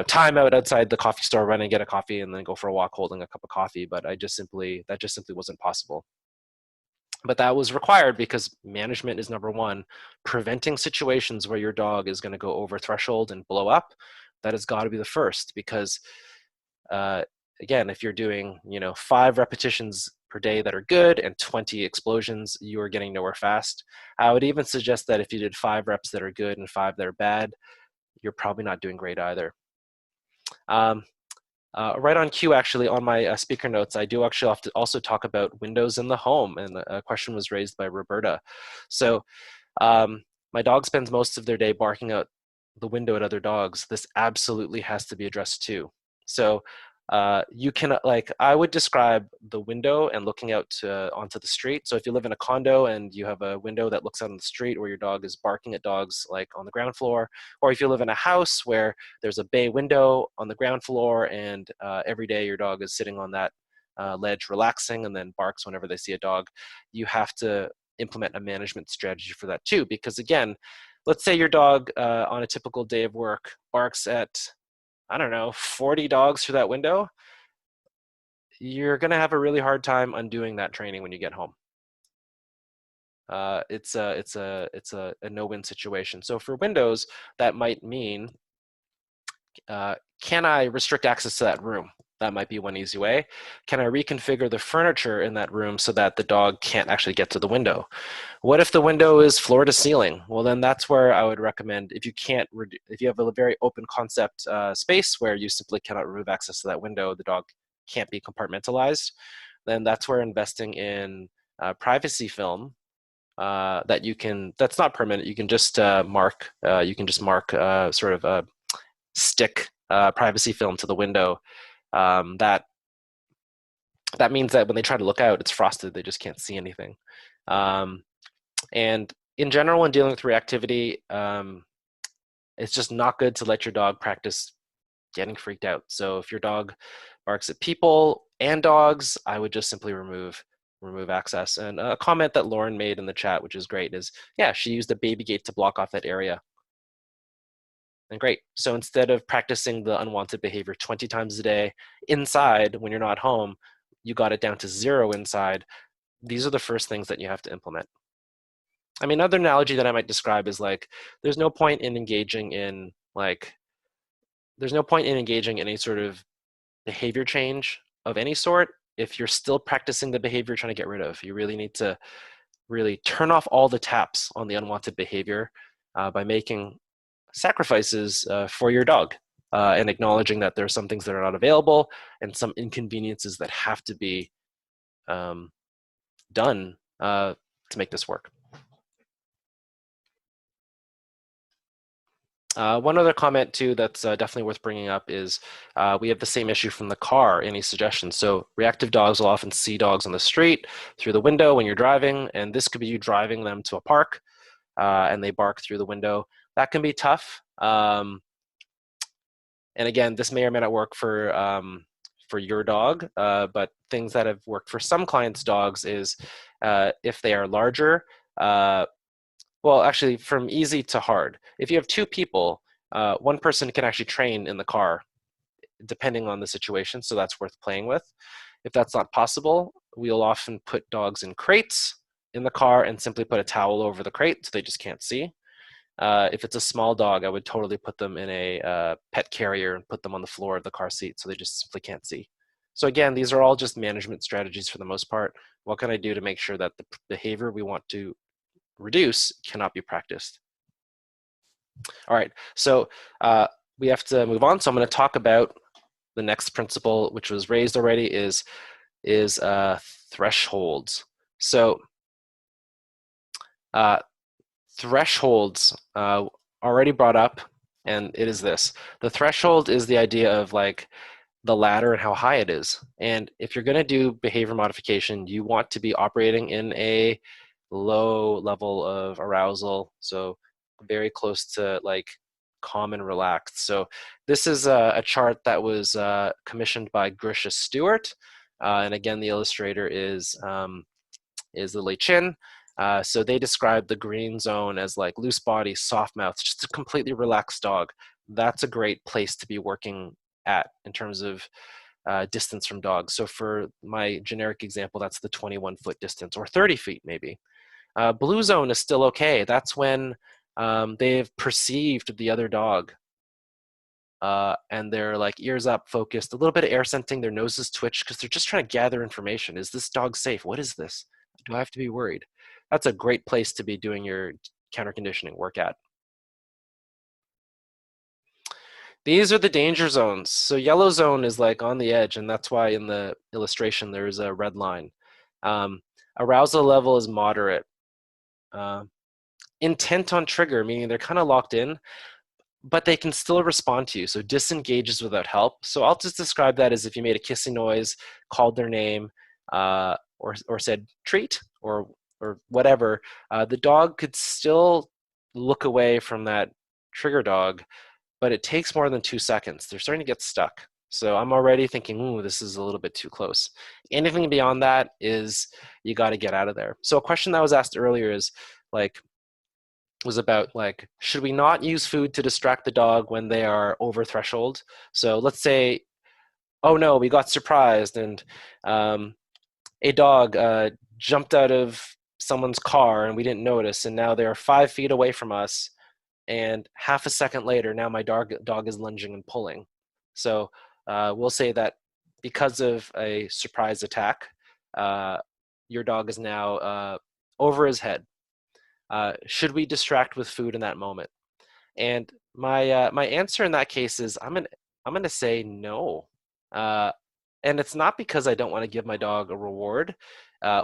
time out outside the coffee store, run and get a coffee, and then go for a walk holding a cup of coffee. But that just simply wasn't possible. But that was required because management is number one. Preventing situations where your dog is going to go over threshold and blow up, that has got to be the first. Because uh, again, if you're doing 5 repetitions per day that are good and 20 explosions, you are getting nowhere fast. I would even suggest that if you did 5 reps that are good and 5 that are bad, you're probably not doing great either. Right on cue, actually, on my speaker notes, I do actually have to also talk about windows in the home, and a question was raised by Roberta. So my dog spends most of their day barking out the window at other dogs. This absolutely has to be addressed too. So you can, like, I would describe the window and looking out onto the street. So if you live in a condo and you have a window that looks out on the street where your dog is barking at dogs like on the ground floor, or if you live in a house where there's a bay window on the ground floor and every day your dog is sitting on that ledge relaxing and then barks whenever they see a dog, you have to implement a management strategy for that too. Because again, let's say your dog on a typical day of work barks at, I don't know, 40 dogs through that window. You're going to have a really hard time undoing that training when you get home. It's a no-win situation. So for windows, that might mean, can I restrict access to that room? That might be one easy way. Can I reconfigure the furniture in that room so that the dog can't actually get to the window? What if the window is floor to ceiling? Well, then that's where I would recommend, if you have a very open concept space where you simply cannot remove access to that window, the dog can't be compartmentalized, then that's where investing in privacy film that's not permanent. You can just mark sort of a stick privacy film to the window. That means that when they try to look out, it's frosted. They just can't see anything. And in general, when dealing with reactivity, it's just not good to let your dog practice getting freaked out. So if your dog barks at people and dogs, I would just simply remove access. And a comment that Lauren made in the chat, which is great, is, yeah, she used a baby gate to block off that area. And great. So instead of practicing the unwanted behavior 20 times a day inside when you're not home, you got it down to 0 inside. These are the first things that you have to implement. I mean, another analogy that I might describe is like, there's no point in engaging in any sort of behavior change of any sort if you're still practicing the behavior you're trying to get rid of. You really need to really turn off all the taps on the unwanted behavior by making sacrifices for your dog and acknowledging that there are some things that are not available and some inconveniences that have to be done to make this work. One other comment too that's definitely worth bringing up is we have the same issue from the car. Any suggestions? So reactive dogs will often see dogs on the street through the window when you're driving, and this could be you driving them to a park and they bark through the window. That can be tough. And again, this may or may not work for your dog, but things that have worked for some clients' dogs is if they are larger, well, actually, from easy to hard. If you have 2 people, one person can actually train in the car, depending on the situation, so that's worth playing with. If that's not possible, we'll often put dogs in crates in the car and simply put a towel over the crate so they just can't see. If it's a small dog, I would totally put them in a pet carrier and put them on the floor of the car seat so they just simply can't see. So again, these are all just management strategies for the most part. What can I do to make sure that the behavior we want to reduce cannot be practiced? All right, so we have to move on. So I'm going to talk about the next principle, which was raised already, is thresholds. So thresholds already brought up, and it is this. The threshold is the idea of like the ladder and how high it is. And if you're going to do behavior modification, you want to be operating in a low level of arousal. So very close to like calm and relaxed. So this is a chart that was commissioned by Grisha Stewart. And again, the illustrator is Lily Chin. So they describe the green zone as like loose body, soft mouth, just a completely relaxed dog. That's a great place to be working at in terms of distance from dogs. So for my generic example, that's the 21-foot distance or 30 feet maybe. Blue zone is still okay. That's when they've perceived the other dog and they're like ears up, focused, a little bit of air scenting, their noses twitch because they're just trying to gather information. Is this dog safe? What is this? Do I have to be worried? That's a great place to be doing your counter conditioning work at. These are the danger zones. So yellow zone is like on the edge, and that's why in the illustration there's a red line. Arousal level is moderate. Intent on trigger, meaning they're kind of locked in, but they can still respond to you. So disengages without help. So I'll just describe that as if you made a kissing noise, called their name, or said treat or whatever, the dog could still look away from that trigger dog, but it takes more than 2 seconds. They're starting to get stuck. So I'm already thinking, ooh, this is a little bit too close. Anything beyond that is you got to get out of there. So a question that was asked earlier is like, was about like, should we not use food to distract the dog when they are over threshold? So let's say, oh no, we got surprised and a dog jumped out of someone's car and we didn't notice, and now they're 5 feet away from us, and half a second later, now my dog is lunging and pulling. So we'll say that because of a surprise attack, your dog is now over his head. Should we distract with food in that moment? And my answer in that case is I'm gonna say no. And it's not because I don't want to give my dog a reward,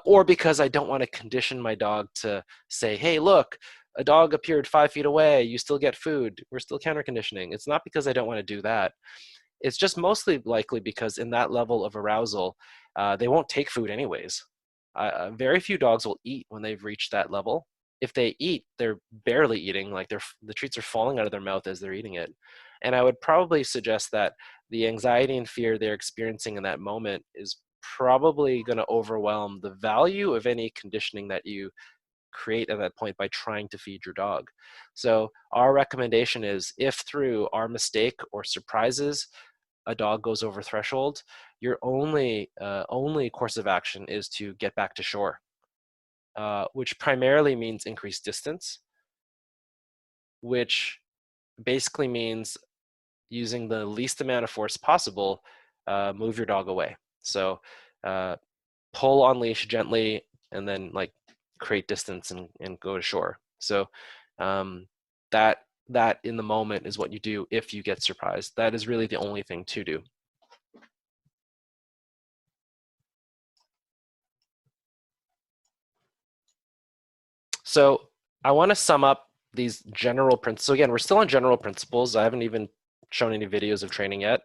or because I don't want to condition my dog to say, hey, look, a dog appeared 5 feet away, you still get food, we're still counter conditioning. It's not because I don't want to do that. It's just mostly likely because in that level of arousal, they won't take food anyways. Very few dogs will eat when they've reached that level. If they eat, they're barely eating, like the treats are falling out of their mouth as they're eating it. And I would probably suggest that the anxiety and fear they're experiencing in that moment is probably going to overwhelm the value of any conditioning that you create at that point by trying to feed your dog. So our recommendation is, if through our mistake or surprises a dog goes over threshold, your only course of action is to get back to shore, which primarily means increased distance, which basically means using the least amount of force possible, move your dog away. So pull on leash gently and then like create distance and go to shore. So that in the moment is what you do if you get surprised. That is really the only thing to do. So I want to sum up these general principles. So again, we're still on general principles. I haven't even shown any videos of training yet.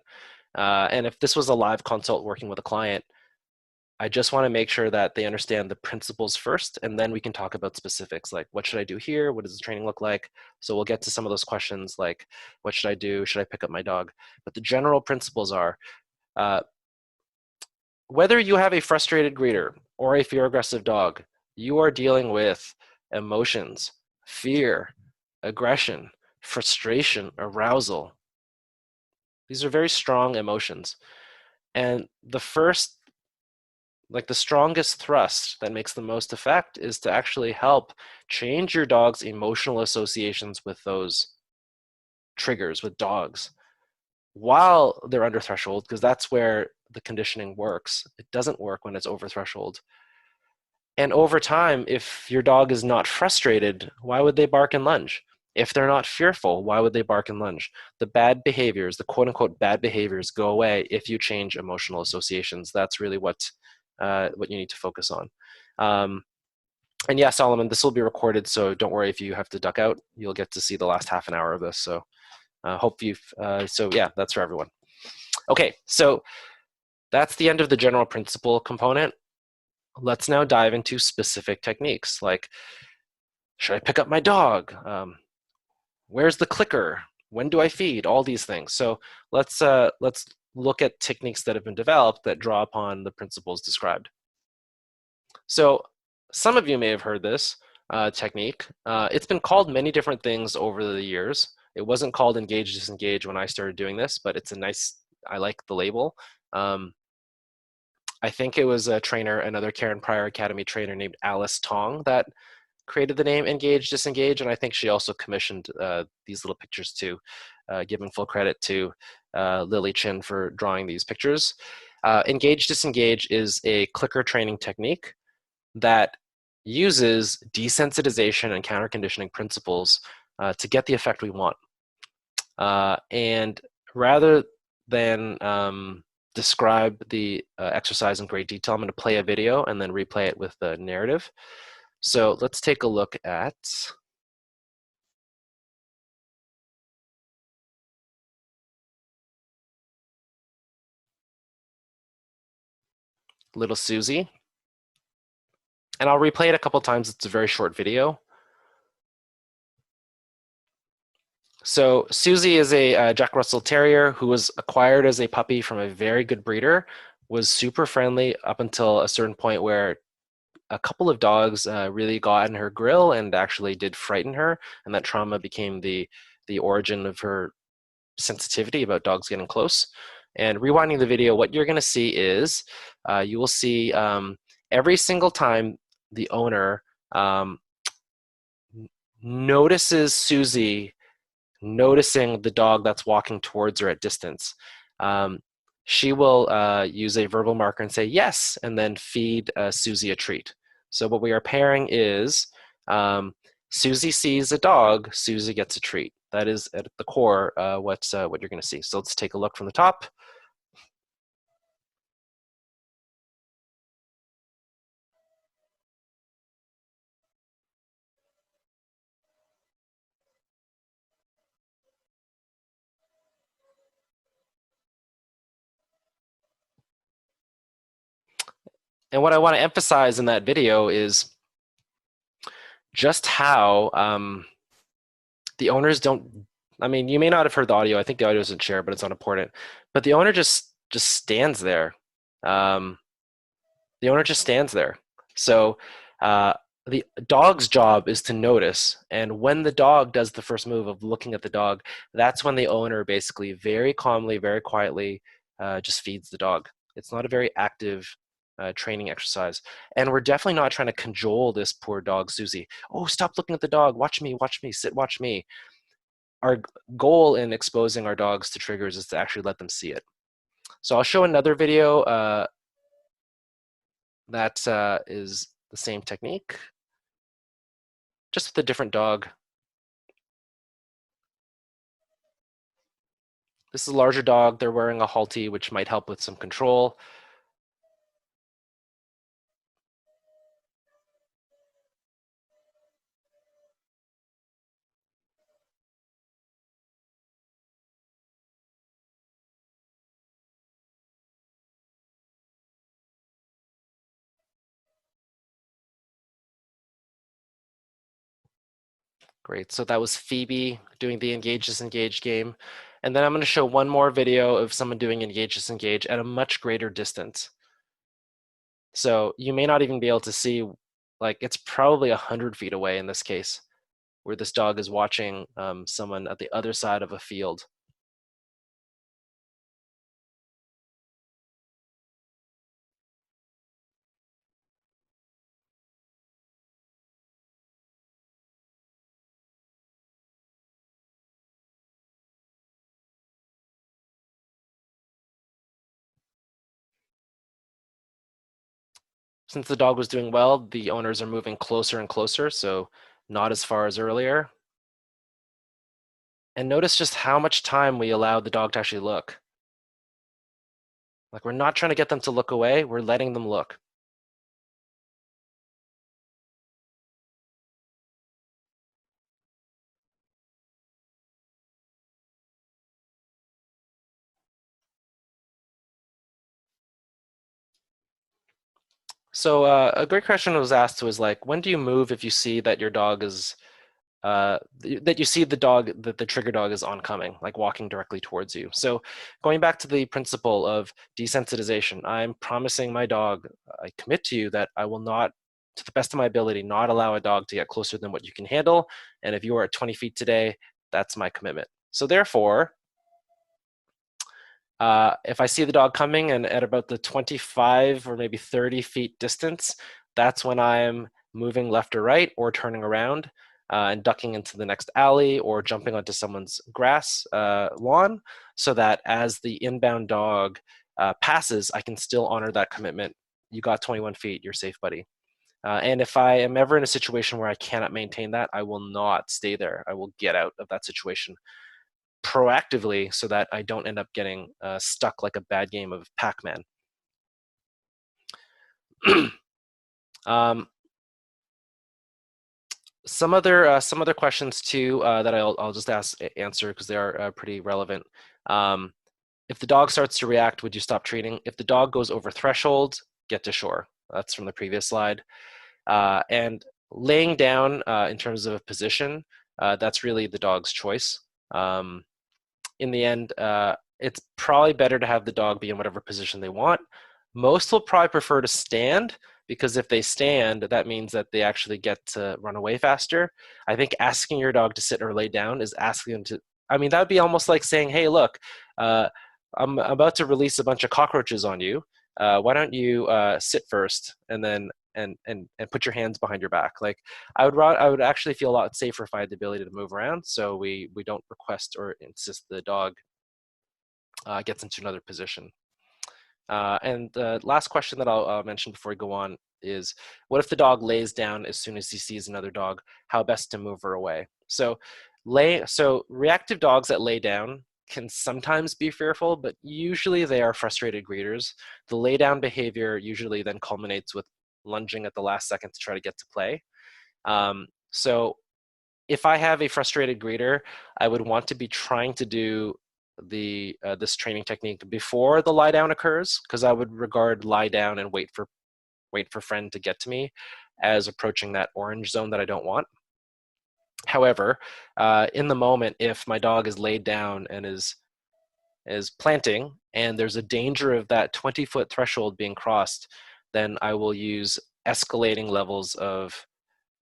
And if this was a live consult working with a client, I just want to make sure that they understand the principles first, and then we can talk about specifics, like what should I do here? What does the training look like? So we'll get to some of those questions like, what should I do? Should I pick up my dog? But the general principles are, whether you have a frustrated greeter or a fear-aggressive dog, you are dealing with emotions, fear, aggression, frustration, arousal. These are very strong emotions. And the strongest thrust that makes the most effect is to actually help change your dog's emotional associations with those triggers, with dogs, while they're under threshold, because that's where the conditioning works. It doesn't work when it's over threshold. And over time, if your dog is not frustrated, why would they bark and lunge? If they're not fearful, why would they bark and lunge? The bad behaviors, the quote unquote bad behaviors, go away if you change emotional associations. That's really what you need to focus on. And yeah, Solomon, this will be recorded, so don't worry if you have to duck out. You'll get to see the last half an hour of this. So hope you've, so yeah, that's for everyone. Okay, so that's the end of the general principle component. Let's now dive into specific techniques, like, should I pick up my dog? Where's the clicker? When do I feed? All these things. So let's look at techniques that have been developed that draw upon the principles described. So some of you may have heard this technique. It's been called many different things over the years. It wasn't called engage disengage when I started doing this, but it's a nice, I like the label. I think it was a trainer, another Karen Pryor Academy trainer named Alice Tong that created the name engage disengage, and I think she also commissioned these little pictures too, giving full credit to Lily Chin for drawing these pictures. Engage disengage is a clicker training technique that uses desensitization and counter conditioning principles to get the effect we want. And rather than describe the exercise in great detail, I'm going to play a video and then replay it with the narrative. So let's take a look at little Susie. And I'll replay it a couple times. It's a very short video. So Susie is a Jack Russell Terrier who was acquired as a puppy from a very good breeder, was super friendly up until a certain point where a couple of dogs really got in her grill and actually did frighten her, and that trauma became the origin of her sensitivity about dogs getting close. And rewinding the video, what you're going to see is you will see every single time the owner notices Susie noticing the dog that's walking towards her at distance. She will use a verbal marker and say yes, and then feed Susie a treat. So what we are pairing is Susie sees a dog, Susie gets a treat. That is at the core what you're going to see. So let's take a look from the top. And what I want to emphasize in that video is just how the owners don't, I mean, you may not have heard the audio. I think the audio isn't shared, but it's not important. But the owner just stands there. Um, the owner just stands there. So the dog's job is to notice. And when the dog does the first move of looking at the dog, that's when the owner basically very calmly, very quietly just feeds the dog. It's not a very active training exercise. And we're definitely not trying to cajole this poor dog, Susie. Oh, stop looking at the dog. Watch me, sit, watch me. Our goal in exposing our dogs to triggers is to actually let them see it. So I'll show another video that is the same technique, just with a different dog. This is a larger dog. They're wearing a halty, which might help with some control. Great, so that was Phoebe doing the engage disengage game. And then I'm going to show one more video of someone doing engage disengage at a much greater distance. So you may not even be able to see, like it's probably 100 feet away in this case, where this dog is watching someone at the other side of a field. Since the dog was doing well, the owners are moving closer and closer, so not as far as earlier. And notice just how much time we allowed the dog to actually look. Like we're not trying to get them to look away, we're letting them look. So a great question was asked was like, when do you move if you see that your dog is that you see the dog, that the trigger dog is oncoming, like walking directly towards you. So going back to the principle of desensitization, I'm promising my dog, I commit to you that I will not, to the best of my ability, not allow a dog to get closer than what you can handle. And if you are at 20 feet today, that's my commitment. So therefore, if I see the dog coming and at about the 25 or maybe 30 feet distance, that's when I'm moving left or right or turning around and ducking into the next alley or jumping onto someone's grass lawn, so that as the inbound dog passes, I can still honor that commitment. You got 21 feet, you're safe, buddy. And if I am ever in a situation where I cannot maintain that, I will not stay there. I will get out of that situation proactively so that I don't end up getting stuck like a bad game of Pac-Man. Some other questions too that I'll just answer because they are pretty relevant. If the dog starts to react, would you stop treating? If the dog goes over threshold, get to shore. That's from the previous slide. And laying down in terms of a position, that's really the dog's choice. In the end, it's probably better to have the dog be in whatever position they want. Most will probably prefer to stand, because if they stand, that means that they actually get to run away faster. I think asking your dog to sit or lay down is asking them to, I mean, that would be almost like saying, hey, look, I'm about to release a bunch of cockroaches on you. Why don't you sit first and then and put your hands behind your back? Like, I would actually feel a lot safer if I had the ability to move around, so we don't request or insist the dog gets into another position. And the last question that I'll mention before we go on is, what if the dog lays down as soon as he sees another dog? How best to move her away? So reactive dogs that lay down can sometimes be fearful, but usually they are frustrated greeters. The lay down behavior usually then culminates with lunging at the last second to try to get to play. So if I have a frustrated greeter, I would want to be trying to do this training technique before the lie down occurs, because I would regard lie down and wait for friend to get to me as approaching that orange zone that I don't want. However, in the moment, if my dog is laid down and is planting, and there's a danger of that 20-foot threshold being crossed, then I will use escalating levels of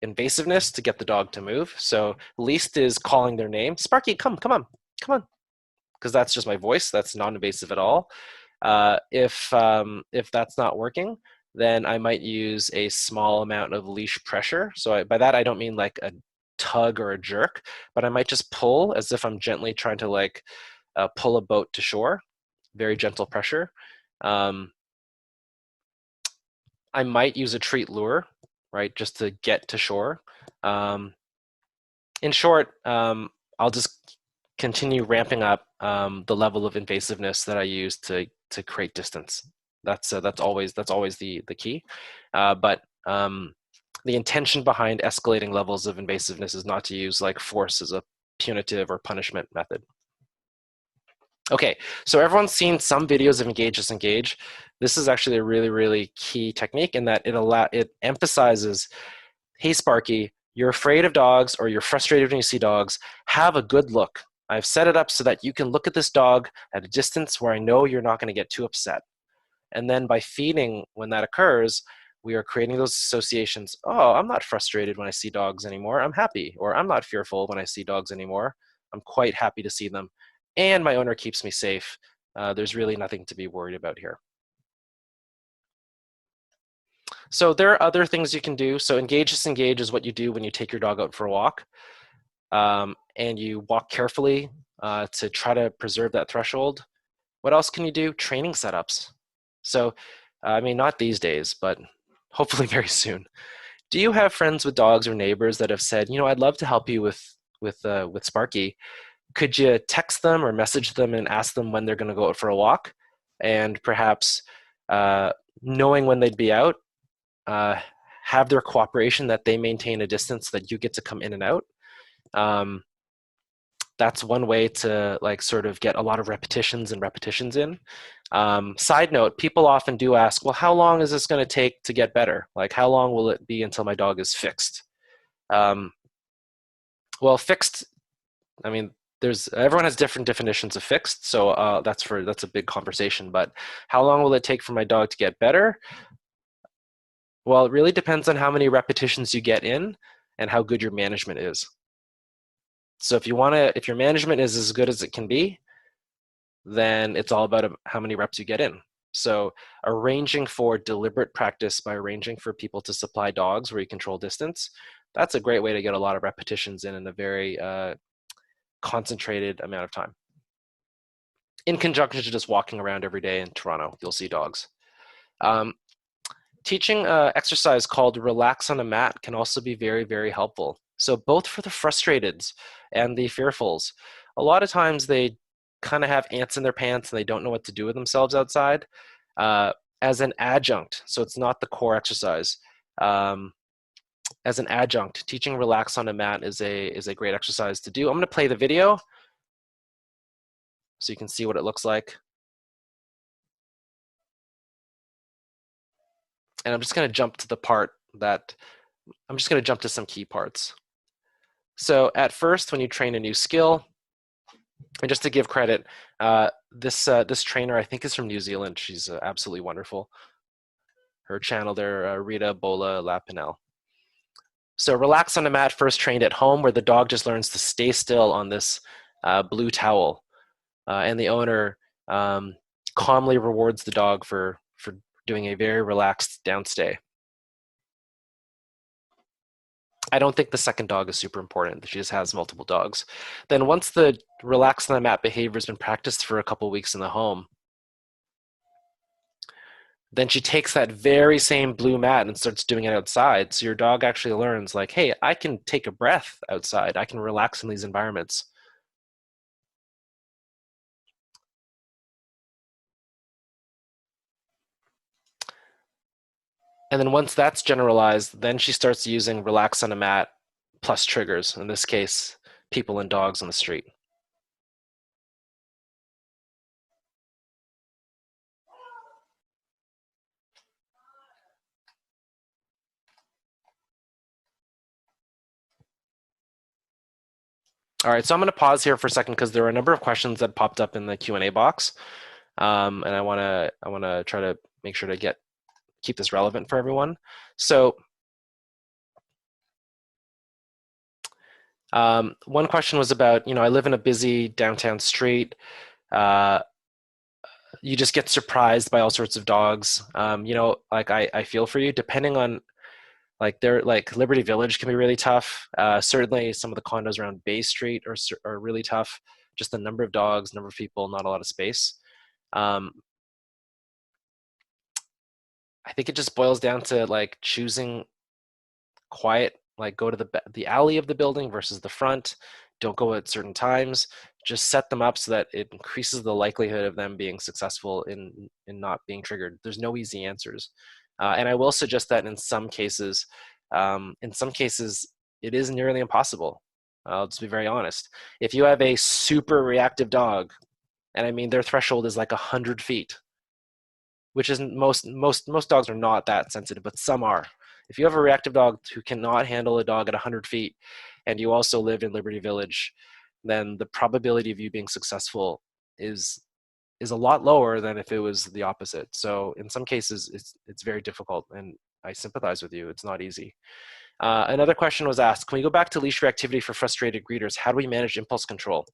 invasiveness to get the dog to move. So least is calling their name, Sparky, come on, because that's just my voice. That's non-invasive at all. If that's not working, then I might use a small amount of leash pressure. So by that I don't mean like a tug or a jerk, but I might just pull as if I'm gently trying to like pull a boat to shore. Very gentle pressure. I might use a treat lure, right, just to get to shore. In short, I'll just continue ramping up the level of invasiveness that I use to create distance. That's always the key. But the intention behind escalating levels of invasiveness is not to use like force as a punitive or punishment method. Okay, so everyone's seen some videos of engage, disengage. This is actually a really, really key technique in that it emphasizes, hey, Sparky, you're afraid of dogs or you're frustrated when you see dogs, have a good look. I've set it up so that you can look at this dog at a distance where I know you're not going to get too upset. And then by feeding when that occurs, we are creating those associations. Oh, I'm not frustrated when I see dogs anymore. I'm happy. Or I'm not fearful when I see dogs anymore. I'm quite happy to see them. And my owner keeps me safe. There's really nothing to be worried about here. So there are other things you can do. So engage, disengage is what you do when you take your dog out for a walk. And you walk carefully to try to preserve that threshold. What else can you do? Training setups. So, I mean, not these days, but hopefully very soon. Do you have friends with dogs or neighbors that have said, you know, I'd love to help you with Sparky. Could you text them or message them and ask them when they're going to go out for a walk? And perhaps knowing when they'd be out, have their cooperation that they maintain a distance so that you get to come in and out. That's one way to like sort of get a lot of repetitions in. Side note, people often do ask, well, how long is this going to take to get better? Like, how long will it be until my dog is fixed? Well, fixed, I mean, everyone has different definitions of fixed, so that's a big conversation. But how long will it take for my dog to get better? Well, it really depends on how many repetitions you get in and how good your management is. So if your management is as good as it can be, then it's all about how many reps you get in. So arranging for deliberate practice by arranging for people to supply dogs where you control distance, that's a great way to get a lot of repetitions in a very concentrated amount of time. In conjunction to just walking around every day in Toronto, you'll see dogs. Teaching exercise called relax on a mat can also be very, very helpful. So both for the frustrateds and the fearfuls, a lot of times they kind of have ants in their pants and they don't know what to do with themselves outside. As an adjunct, so it's not the core exercise. As an adjunct, teaching relax on a mat is a great exercise to do. I'm going to play the video so you can see what it looks like. And I'm just going to jump to the part that I'm just going to jump to some key parts. So at first, when you train a new skill, and just to give credit, this trainer I think is from New Zealand. She's absolutely wonderful. Her channel there, Rita Bola Lapinel. So relax on a mat, first trained at home, where the dog just learns to stay still on this blue towel, and the owner calmly rewards the dog for doing a very relaxed downstay. I don't think the second dog is super important. She just has multiple dogs. Then once the relax on the mat behavior has been practiced for a couple weeks in the home, then she takes that very same blue mat and starts doing it outside. So your dog actually learns like, hey, I can take a breath outside. I can relax in these environments. And then once that's generalized, then she starts using relax on a mat plus triggers, in this case, people and dogs on the street. All right, so I'm going to pause here for a second because there were a number of questions that popped up in the Q&A box, and I want to try to make sure to keep this relevant for everyone. So one question was about, I live in a busy downtown street. You just get surprised by all sorts of dogs. Like I feel for you, depending on like Liberty Village can be really tough. Certainly some of the condos around Bay Street are really tough. Just the number of dogs, number of people, not a lot of space. I think it just boils down to like choosing quiet, like go to the alley of the building versus the front. Don't go at certain times. Just set them up so that it increases the likelihood of them being successful in not being triggered. There's no easy answers. And I will suggest that in some cases, it is nearly impossible. I'll just be very honest. If you have a super reactive dog, and I mean their threshold is like 100 feet, which isn't most dogs are not that sensitive, but some are. If you have a reactive dog who cannot handle a dog at 100 feet, and you also live in Liberty Village, then the probability of you being successful is a lot lower than if it was the opposite. So in some cases, it's very difficult, and I sympathize with you. It's not easy. Another question was asked, can we go back to leash reactivity for frustrated greeters? How do we manage impulse control?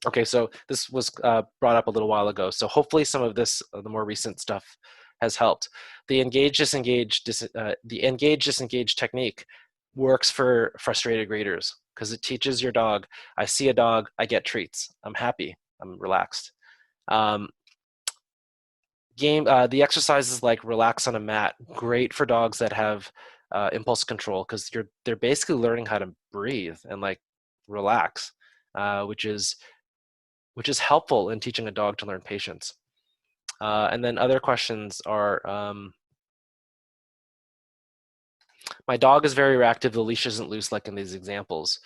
Okay, so this was brought up a little while ago. So hopefully some of this, the more recent stuff, has helped. The engage disengage technique works for frustrated greeters because it teaches your dog, I see a dog, I get treats. I'm happy, I'm relaxed. The exercises like relax on a mat, great for dogs that have impulse control because they're basically learning how to breathe and like relax, which is helpful in teaching a dog to learn patience. And then other questions are, my dog is very reactive, the leash isn't loose like in these examples.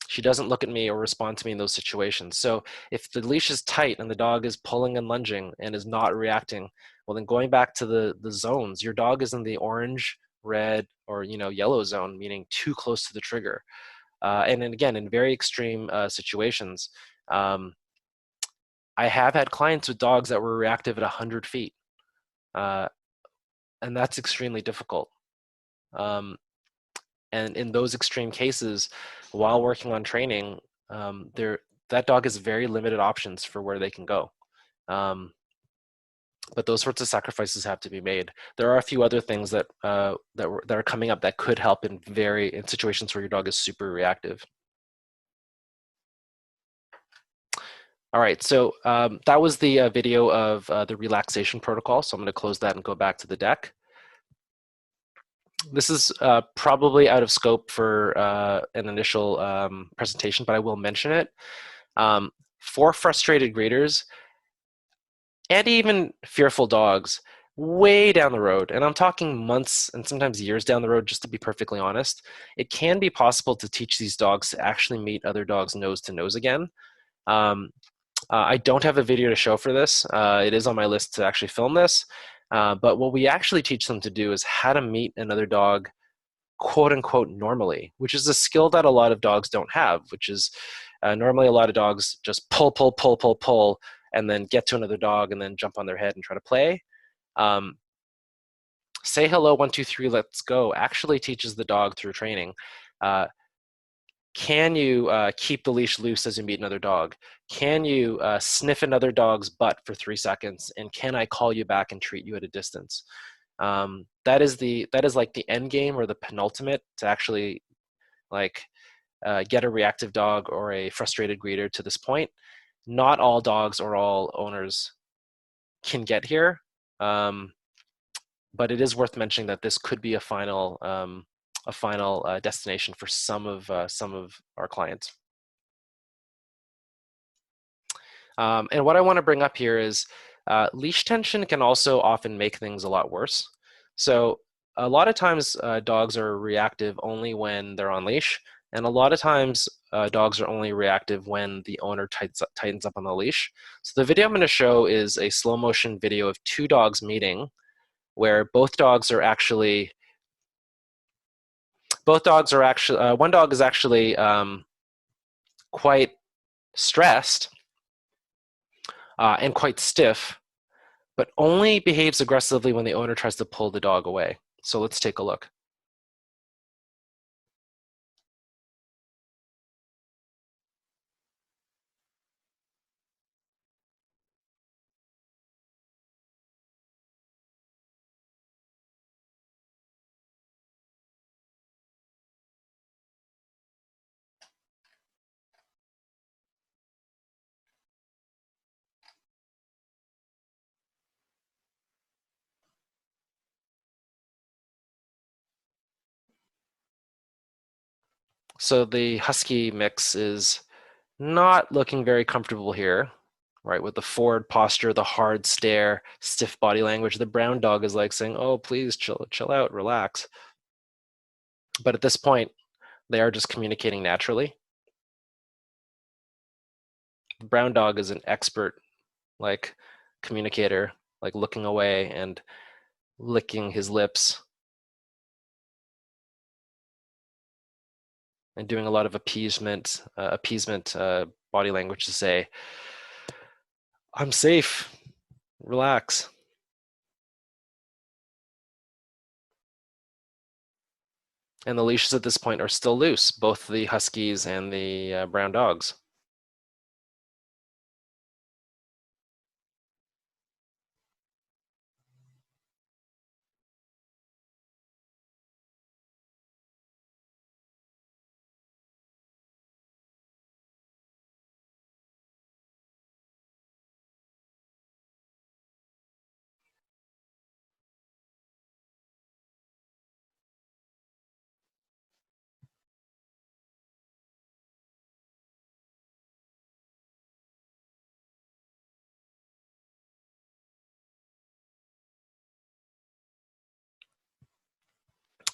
She doesn't look at me or respond to me in those situations. So if the leash is tight and the dog is pulling and lunging and is not reacting, well then going back to the zones, your dog is in the orange, red, or yellow zone, meaning too close to the trigger. And then again, in very extreme situations, I have had clients with dogs that were reactive at 100 feet, and that's extremely difficult. And in those extreme cases, while working on training, that dog has very limited options for where they can go. But those sorts of sacrifices have to be made. There are a few other things that are coming up that could help in situations where your dog is super reactive. All right, so that was the video of the relaxation protocol. So I'm going to close that and go back to the deck. This is probably out of scope for an initial presentation, but I will mention it. For frustrated graders and even fearful dogs, way down the road, and I'm talking months and sometimes years down the road, just to be perfectly honest, it can be possible to teach these dogs to actually meet other dogs nose to nose again. I don't have a video to show for this. It is on my list to actually film this. But what we actually teach them to do is how to meet another dog, quote unquote, normally, which is a skill that a lot of dogs don't have, which is normally a lot of dogs just pull, and then get to another dog and then jump on their head and try to play. Say hello, 1, 2, 3, let's go actually teaches the dog through training. Can you keep the leash loose as you meet another dog? Can you sniff another dog's butt for 3 seconds? And can I call you back and treat you at a distance? That is like the end game, or the penultimate, to actually get a reactive dog or a frustrated greeter to this point. Not all dogs or all owners can get here, but it is worth mentioning that this could be a final destination for some of our clients. And what I want to bring up here is leash tension can also often make things a lot worse. So a lot of times dogs are reactive only when they're on leash, and a lot of times dogs are only reactive when the owner tightens up on the leash. So the video I'm going to show is a slow motion video of 2 dogs meeting, where both dogs are actually one dog is actually quite stressed and quite stiff, but only behaves aggressively when the owner tries to pull the dog away. So let's take a look. So the husky mix is not looking very comfortable here, right? With the forward posture, the hard stare, stiff body language. The brown dog is like saying, oh, please chill out, relax. But at this point, they are just communicating naturally. The brown dog is an expert, communicator, looking away and licking his lips and doing a lot of appeasement body language to say, I'm safe, relax. And the leashes at this point are still loose, both the huskies and the brown dogs.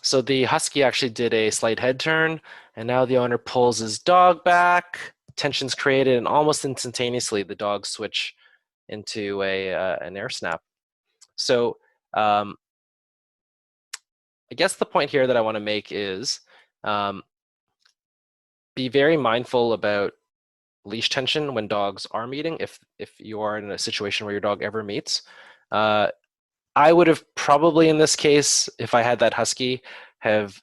So the husky actually did a slight head turn, and now the owner pulls his dog back. Tension's created, and almost instantaneously, the dogs switch into an air snap. So I guess the point here that I want to make is be very mindful about leash tension when dogs are meeting. If you are in a situation where your dog ever meets, I would have probably in this case, if I had that husky, have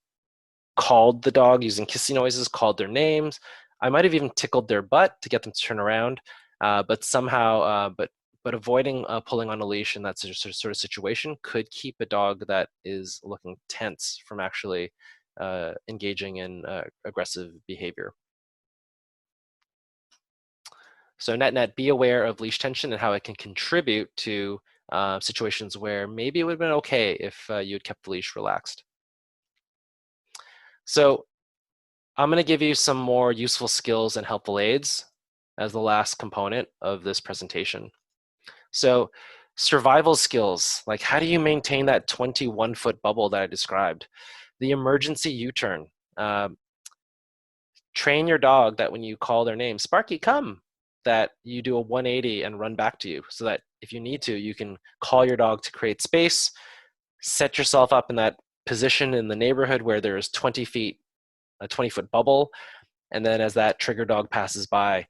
called the dog using kissy noises, called their names. I might have even tickled their butt to get them to turn around, but somehow, but avoiding pulling on a leash in that sort of situation could keep a dog that is looking tense from actually engaging in aggressive behavior. So net, be aware of leash tension and how it can contribute to situations where maybe it would have been okay if you had kept the leash relaxed. So I'm going to give you some more useful skills and helpful aids as the last component of this presentation. So survival skills, like how do you maintain that 21-foot bubble that I described? The emergency U-turn. Train your dog that when you call their name, Sparky, come, that you do a 180 and run back to you so that if you need to, you can call your dog to create space, set yourself up in that position in the neighborhood where there's 20 feet, a 20-foot bubble, and then as that trigger dog passes by,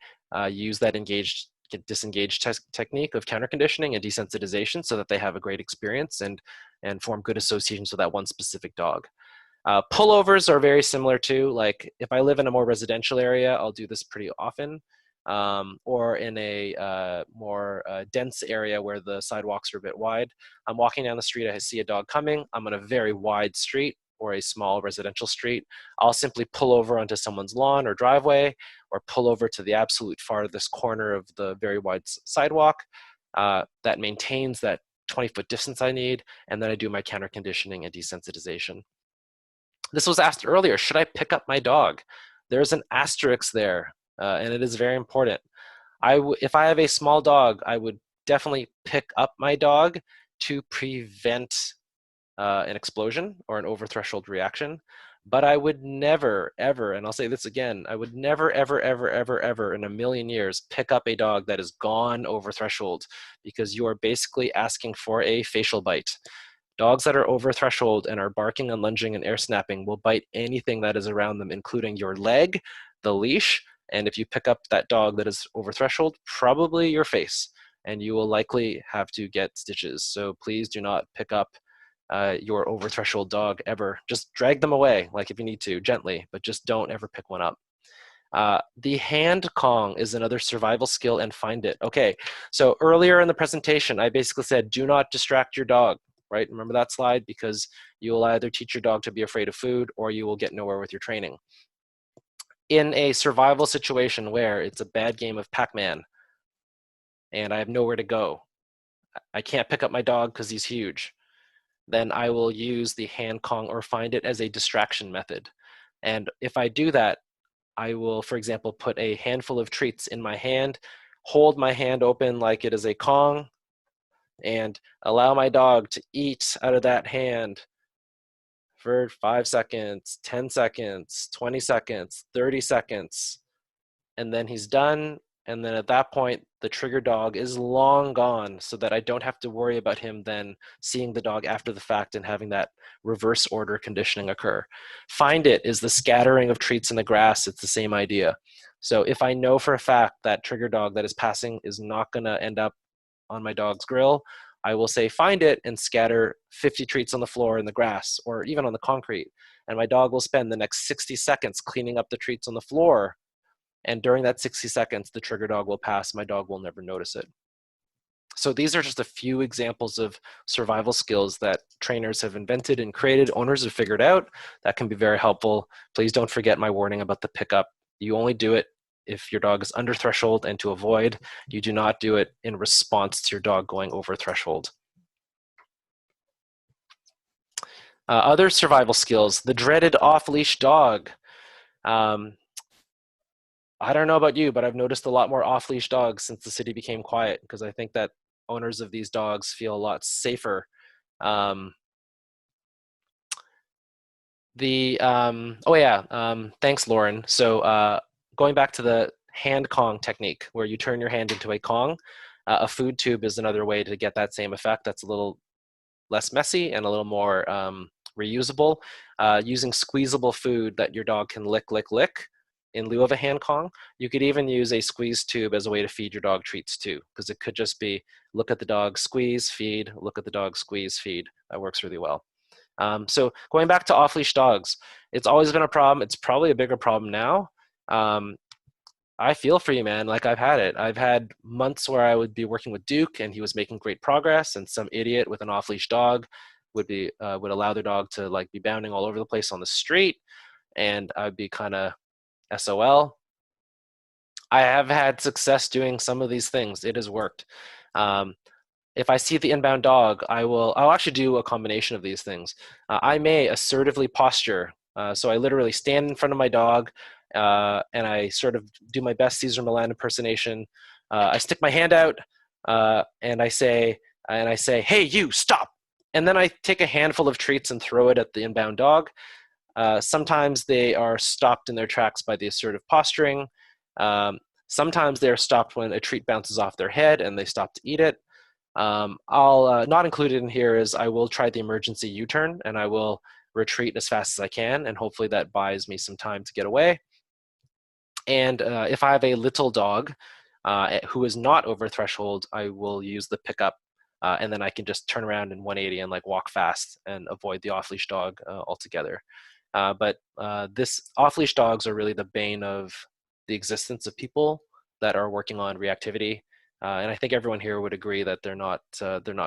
use that disengaged technique of counter conditioning and desensitization so that they have a great experience and form good associations with that one specific dog. Pullovers are very similar too. Like if I live in a more residential area, I'll do this pretty often. Or in a more dense area where the sidewalks are a bit wide. I'm walking down the street, I see a dog coming. I'm on a very wide street or a small residential street. I'll simply pull over onto someone's lawn or driveway, or pull over to the absolute farthest corner of the very wide sidewalk that maintains that 20-foot distance I need, and then I do my counter conditioning and desensitization. This was asked earlier, should I pick up my dog? There's an asterisk there, and it is very important. If I have a small dog, I would definitely pick up my dog to prevent an explosion or an over-threshold reaction. But I would never, ever, and I'll say this again, I would never, ever, ever, ever, ever in a million years pick up a dog that has gone over threshold, because you are basically asking for a facial bite. Dogs that are over threshold and are barking and lunging and air snapping will bite anything that is around them, including your leg, the leash, and if you pick up that dog that is over threshold, probably your face, and you will likely have to get stitches. So please do not pick up your over threshold dog ever. Just drag them away, like if you need to, gently, but just don't ever pick one up. The hand Kong is another survival skill, and find it. Okay, so earlier in the presentation, I basically said, do not distract your dog, right? Remember that slide? Because you will either teach your dog to be afraid of food or you will get nowhere with your training. In a survival situation where it's a bad game of Pac-Man and I have nowhere to go, I can't pick up my dog because he's huge, then I will use the hand Kong or find it as a distraction method. And if I do that, I will, for example, put a handful of treats in my hand, hold my hand open like it is a Kong, and allow my dog to eat out of that hand for 5 seconds, 10 seconds, 20 seconds, 30 seconds, and then he's done. And then at that point, the trigger dog is long gone, so that I don't have to worry about him then seeing the dog after the fact and having that reverse order conditioning occur. Find it is the scattering of treats in the grass. It's the same idea. So if I know for a fact that trigger dog that is passing is not going to end up on my dog's grill, I will say find it and scatter 50 treats on the floor in the grass or even on the concrete. And my dog will spend the next 60 seconds cleaning up the treats on the floor. And during that 60 seconds, the trigger dog will pass. My dog will never notice it. So these are just a few examples of survival skills that trainers have invented and created, owners have figured out, that can be very helpful. Please don't forget my warning about the pickup. You only do it if your dog is under threshold and to avoid. You do not do it in response to your dog going over threshold. Other survival skills, the dreaded off-leash dog. I don't know about you, but I've noticed a lot more off-leash dogs since the city became quiet, because I think that owners of these dogs feel a lot safer. Thanks, Lauren. So going back to the hand Kong technique, where you turn your hand into a Kong, a food tube is another way to get that same effect. That's a little less messy and a little more reusable. Using squeezable food that your dog can lick, lick, lick in lieu of a hand Kong. You could even use a squeeze tube as a way to feed your dog treats too, because it could just be look at the dog, squeeze, feed, look at the dog, squeeze, feed. That works really well. So going back to off-leash dogs, it's always been a problem. It's probably a bigger problem now. I feel for you, man. Like I've had it. I've had months where I would be working with Duke and he was making great progress, and some idiot with an off-leash dog would allow their dog to like be bounding all over the place on the street, and I'd be kind of SOL. I have had success doing some of these things. It has worked. If I see the inbound dog, I'll actually do a combination of these things. I may assertively posture. So I literally stand in front of my dog and I sort of do my best Cesar Millan impersonation. I stick my hand out and I say, hey, you, stop. And then I take a handful of treats and throw it at the inbound dog. Sometimes they are stopped in their tracks by the assertive posturing. Sometimes they're stopped when a treat bounces off their head and they stop to eat it. I'll not included in here is I will try the emergency U-turn and I will retreat as fast as I can, and hopefully that buys me some time to get away. And if I have a little dog who is not over threshold, I will use the pickup and then I can just turn around in 180 and like walk fast and avoid the off-leash dog altogether. But this off-leash dogs are really the bane of the existence of people that are working on reactivity. And I think everyone here would agree that they're not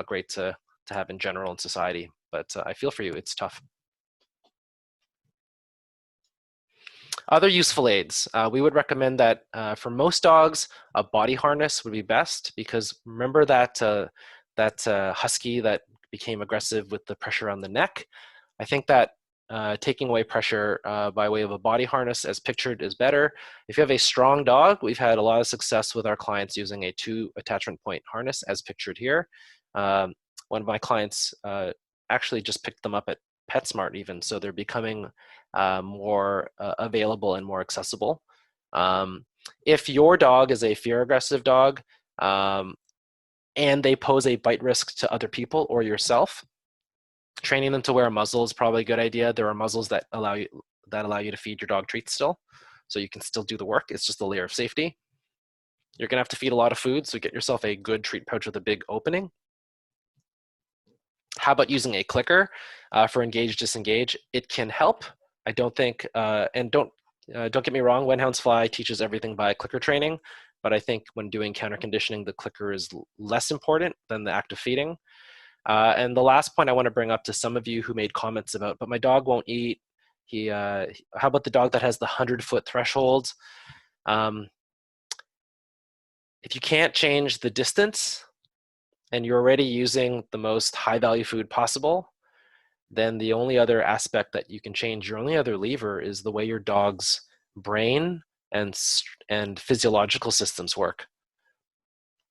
great to have in general in society. But I feel for you, it's tough. Other useful aids. We would recommend that for most dogs, a body harness would be best, because remember that husky that became aggressive with the pressure on the neck? I think that taking away pressure by way of a body harness as pictured is better. If you have a strong dog, we've had a lot of success with our clients using a 2 attachment point harness as pictured here. One of my clients actually just picked them up at PetSmart even, so they're becoming more available and more accessible. If your dog is a fear aggressive dog and they pose a bite risk to other people or yourself, training them to wear a muzzle is probably a good idea. There are muzzles that allow you to feed your dog treats still, so you can still do the work. It's just a layer of safety. You're gonna have to feed a lot of food, so get yourself a good treat pouch with a big opening. How about using a clicker for engage, disengage? It can help. I don't think, and don't get me wrong, When Hounds Fly teaches everything by clicker training, but I think when doing counter conditioning, the clicker is less important than the act of feeding. And the last point I want to bring up to some of you who made comments about, but my dog won't eat. How about the dog that has the 100-foot threshold? If you can't change the distance and you're already using the most high-value food possible, then the only other aspect that you can change, your only other lever, is the way your dog's brain and physiological systems work.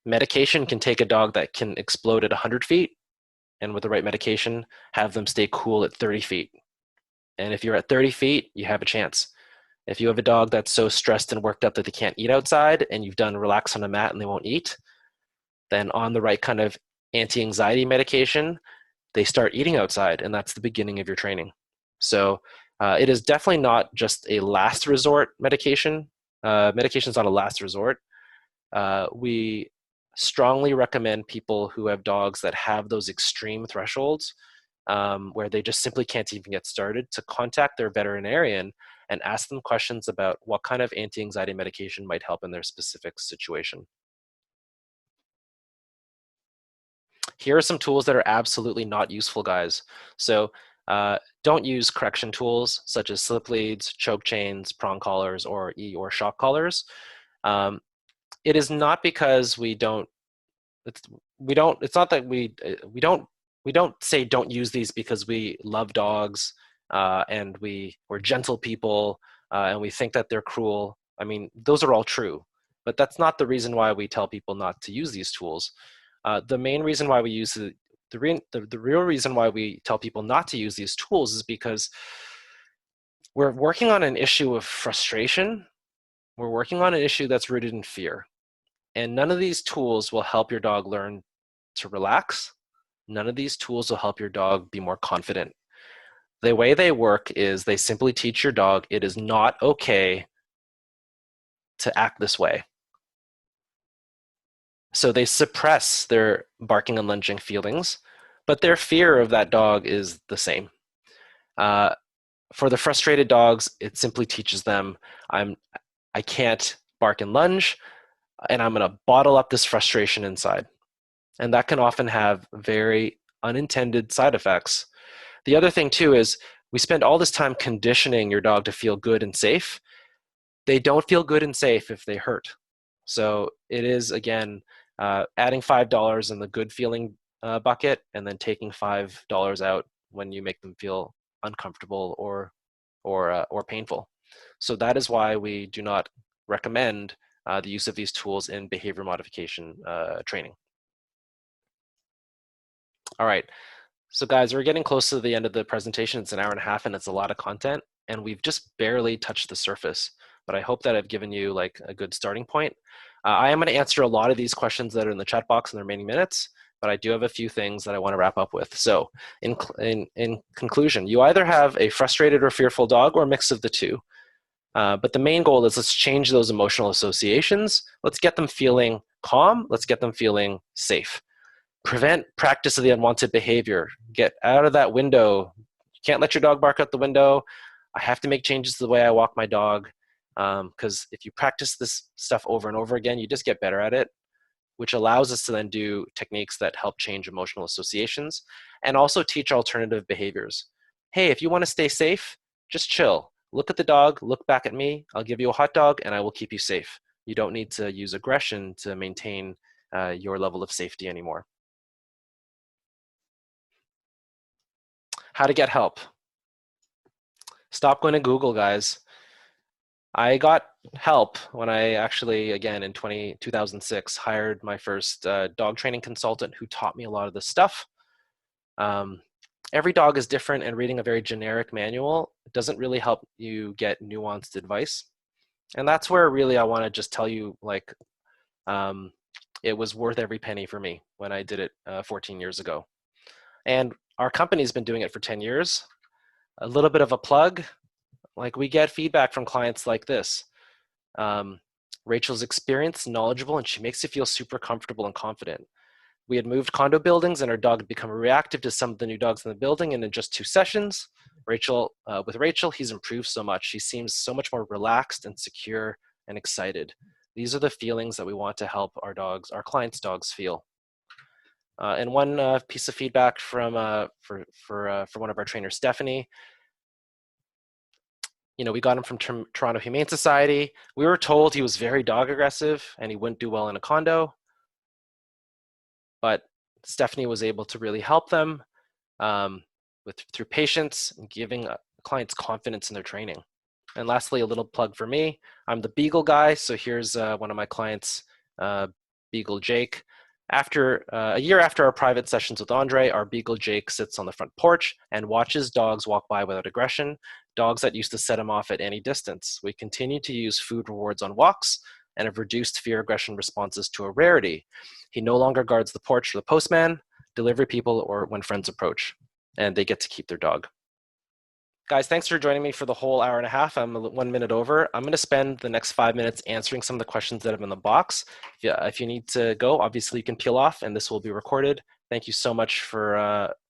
Medication can take a dog that can explode at 100 feet, and with the right medication, have them stay cool at 30 feet. And if you're at 30 feet, you have a chance. If you have a dog that's so stressed and worked up that they can't eat outside, and you've done relax on a mat and they won't eat, then on the right kind of anti-anxiety medication, they start eating outside, and that's the beginning of your training. So it is definitely not just a last resort medication. Medication is not a last resort. We strongly recommend people who have dogs that have those extreme thresholds where they just simply can't even get started to contact their veterinarian and ask them questions about what kind of anti-anxiety medication might help in their specific situation. Here are some tools that are absolutely not useful, guys. So don't use correction tools such as slip leads, choke chains, prong collars, or shock collars. It is not because we don't say don't use these because we love dogs and we're gentle people and we think that they're cruel. I mean, those are all true, but that's not the reason why we tell people not to use these tools. The main reason why we use the real reason why we tell people not to use these tools is because we're working on an issue of frustration. We're working on an issue that's rooted in fear. And none of these tools will help your dog learn to relax. None of these tools will help your dog be more confident. The way they work is they simply teach your dog it is not okay to act this way. So they suppress their barking and lunging feelings, but their fear of that dog is the same. For the frustrated dogs, it simply teaches them, I can't bark and lunge, and I'm going to bottle up this frustration inside. And that can often have very unintended side effects. The other thing too is we spend all this time conditioning your dog to feel good and safe. They don't feel good and safe if they hurt. So it is, again, adding $5 in the good feeling bucket and then taking $5 out when you make them feel uncomfortable or painful. So that is why we do not recommend the use of these tools in behavior modification training. All right, so guys, we're getting close to the end of the presentation. It's an hour and a half and it's a lot of content, and we've just barely touched the surface, but I hope that I've given you like a good starting point. I am gonna answer a lot of these questions that are in the chat box in the remaining minutes, but I do have a few things that I wanna wrap up with. So in conclusion, you either have a frustrated or fearful dog or a mix of the two. But the main goal is let's change those emotional associations. Let's get them feeling calm. Let's get them feeling safe. Prevent practice of the unwanted behavior. Get out of that window. You can't let your dog bark out the window. I have to make changes to the way I walk my dog. Because if you practice this stuff over and over again, you just get better at it, which allows us to then do techniques that help change emotional associations and also teach alternative behaviors. Hey, if you want to stay safe, just chill. Look at the dog, look back at me, I'll give you a hot dog and I will keep you safe. You don't need to use aggression to maintain your level of safety anymore. How to get help. Stop going to Google, guys. I got help when I actually, again, in 2006, hired my first dog training consultant who taught me a lot of this stuff. Every dog is different, and reading a very generic manual doesn't really help you get nuanced advice. And that's where really I want to just tell you, like, it was worth every penny for me when I did it 14 years ago. And our company's been doing it for 10 years. A little bit of a plug, like we get feedback from clients like this. Rachel's experienced, knowledgeable, and she makes you feel super comfortable and confident. We had moved condo buildings and our dog had become reactive to some of the new dogs in the building, and in just 2 sessions, with Rachel, he's improved so much. She seems so much more relaxed and secure and excited. These are the feelings that we want to help our clients' dogs feel. And one piece of feedback from for one of our trainers, Stephanie. You know, we got him from Toronto Humane Society. We were told he was very dog aggressive and he wouldn't do well in a condo. But Stephanie was able to really help them through patience and giving clients confidence in their training. And lastly, a little plug for me. I'm the Beagle guy, so here's one of my clients, Beagle Jake. A year after our private sessions with Andre, our Beagle Jake sits on the front porch and watches dogs walk by without aggression, dogs that used to set him off at any distance. We continue to use food rewards on walks and have reduced fear-aggression responses to a rarity. He no longer guards the porch for the postman, delivery people, or when friends approach, and they get to keep their dog. Guys, thanks for joining me for the whole hour and a half. I'm 1 minute over. I'm going to spend the next 5 minutes answering some of the questions that have in the box. If you need to go, obviously you can peel off and this will be recorded. Thank you so much for,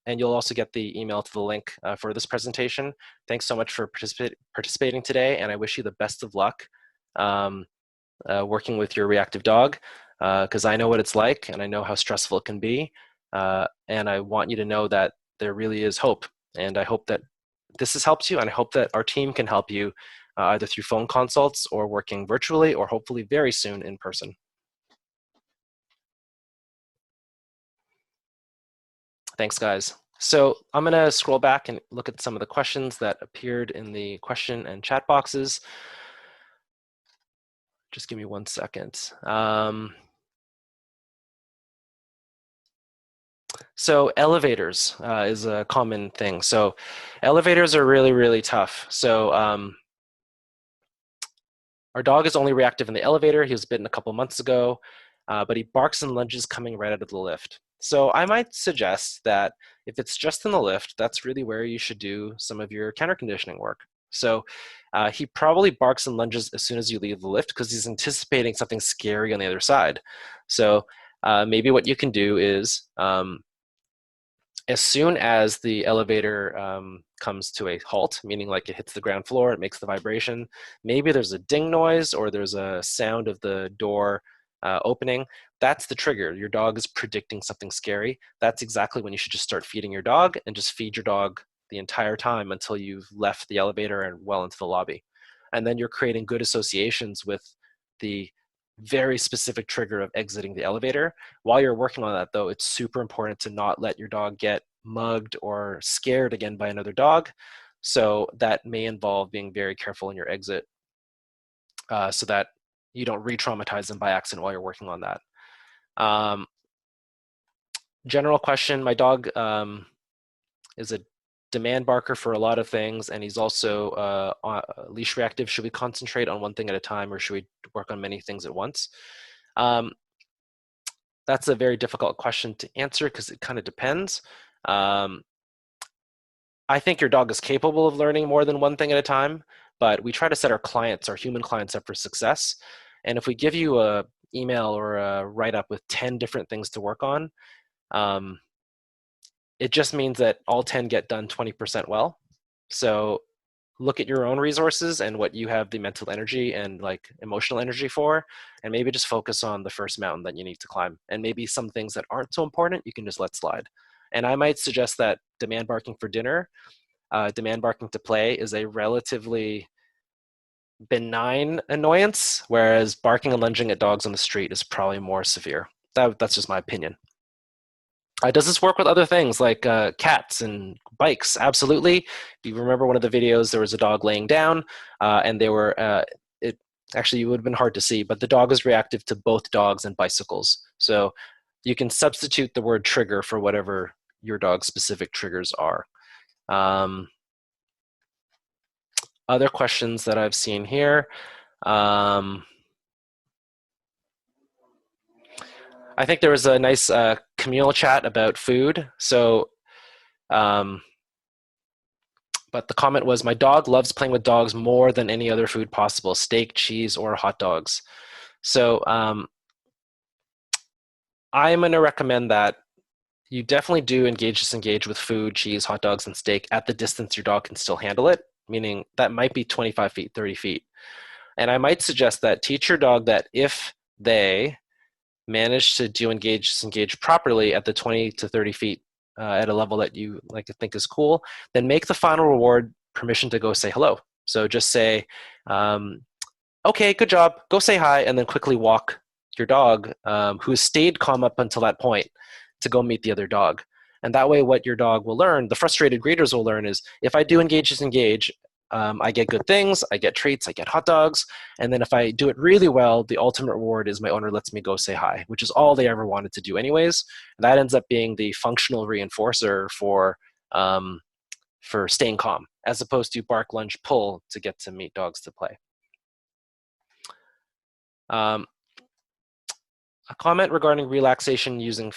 and you'll also get the email to the link for this presentation. Thanks so much for participating today, and I wish you the best of luck working with your reactive dog, because I know what it's like and I know how stressful it can be. And I want you to know that there really is hope. And I hope that this has helped you, and I hope that our team can help you either through phone consults or working virtually, or hopefully very soon in person. Thanks, guys. So I'm going to scroll back and look at some of the questions that appeared in the question and chat boxes. Just give me 1 second. So elevators is a common thing. So elevators are really, really tough. So our dog is only reactive in the elevator. He was bitten a couple months ago, but he barks and lunges coming right out of the lift. So I might suggest that if it's just in the lift, that's really where you should do some of your counter conditioning work. So he probably barks and lunges as soon as you leave the lift because he's anticipating something scary on the other side. So maybe what you can do is as soon as the elevator comes to a halt, meaning like it hits the ground floor, it makes the vibration, maybe there's a ding noise or there's a sound of the door opening, that's the trigger. Your dog is predicting something scary. That's exactly when you should just start feeding your dog and just feed your dog the entire time until you've left the elevator and well into the lobby. And then you're creating good associations with the very specific trigger of exiting the elevator. While you're working on that, though, it's super important to not let your dog get mugged or scared again by another dog. So that may involve being very careful in your exit so that you don't re-traumatize them by accident while you're working on that. General question, my dog is a demand barker for a lot of things, and he's also leash reactive. Should we concentrate on one thing at a time, or should we work on many things at once? That's a very difficult question to answer because it kind of depends. I think your dog is capable of learning more than one thing at a time, but we try to set our clients, our human clients, up for success. And if we give you a email or a write-up with 10 different things to work on, it just means that all 10 get done 20% well. So look at your own resources and what you have the mental energy and like emotional energy for, and maybe just focus on the first mountain that you need to climb. And maybe some things that aren't so important, you can just let slide. And I might suggest that demand barking for dinner, demand barking to play is a relatively benign annoyance, whereas barking and lunging at dogs on the street is probably more severe. That's just my opinion. Does this work with other things like cats and bikes? Absolutely. If you remember one of the videos, there was a dog laying down, and they were, it actually would have been hard to see, but the dog is reactive to both dogs and bicycles. So you can substitute the word trigger for whatever your dog's specific triggers are. Other questions that I've seen here. I think there was a nice communal chat about food. So, but the comment was, my dog loves playing with dogs more than any other food possible, steak, cheese, or hot dogs. So I'm going to recommend that you definitely do disengage with food, cheese, hot dogs, and steak at the distance your dog can still handle it, meaning that might be 25 feet, 30 feet. And I might suggest that teach your dog that if they manage to disengage properly at the 20 to 30 feet at a level that you like to think is cool, then make the final reward permission to go say hello. So just say, okay, good job, go say hi, and then quickly walk your dog who has stayed calm up until that point to go meet the other dog. And that way what your dog will learn, the frustrated greeters will learn, is if I do disengage, I get good things, I get treats, I get hot dogs, and then if I do it really well, the ultimate reward is my owner lets me go say hi, which is all they ever wanted to do anyways. And that ends up being the functional reinforcer for staying calm, as opposed to bark, lunge, pull to get to meet dogs to play. A comment regarding relaxation using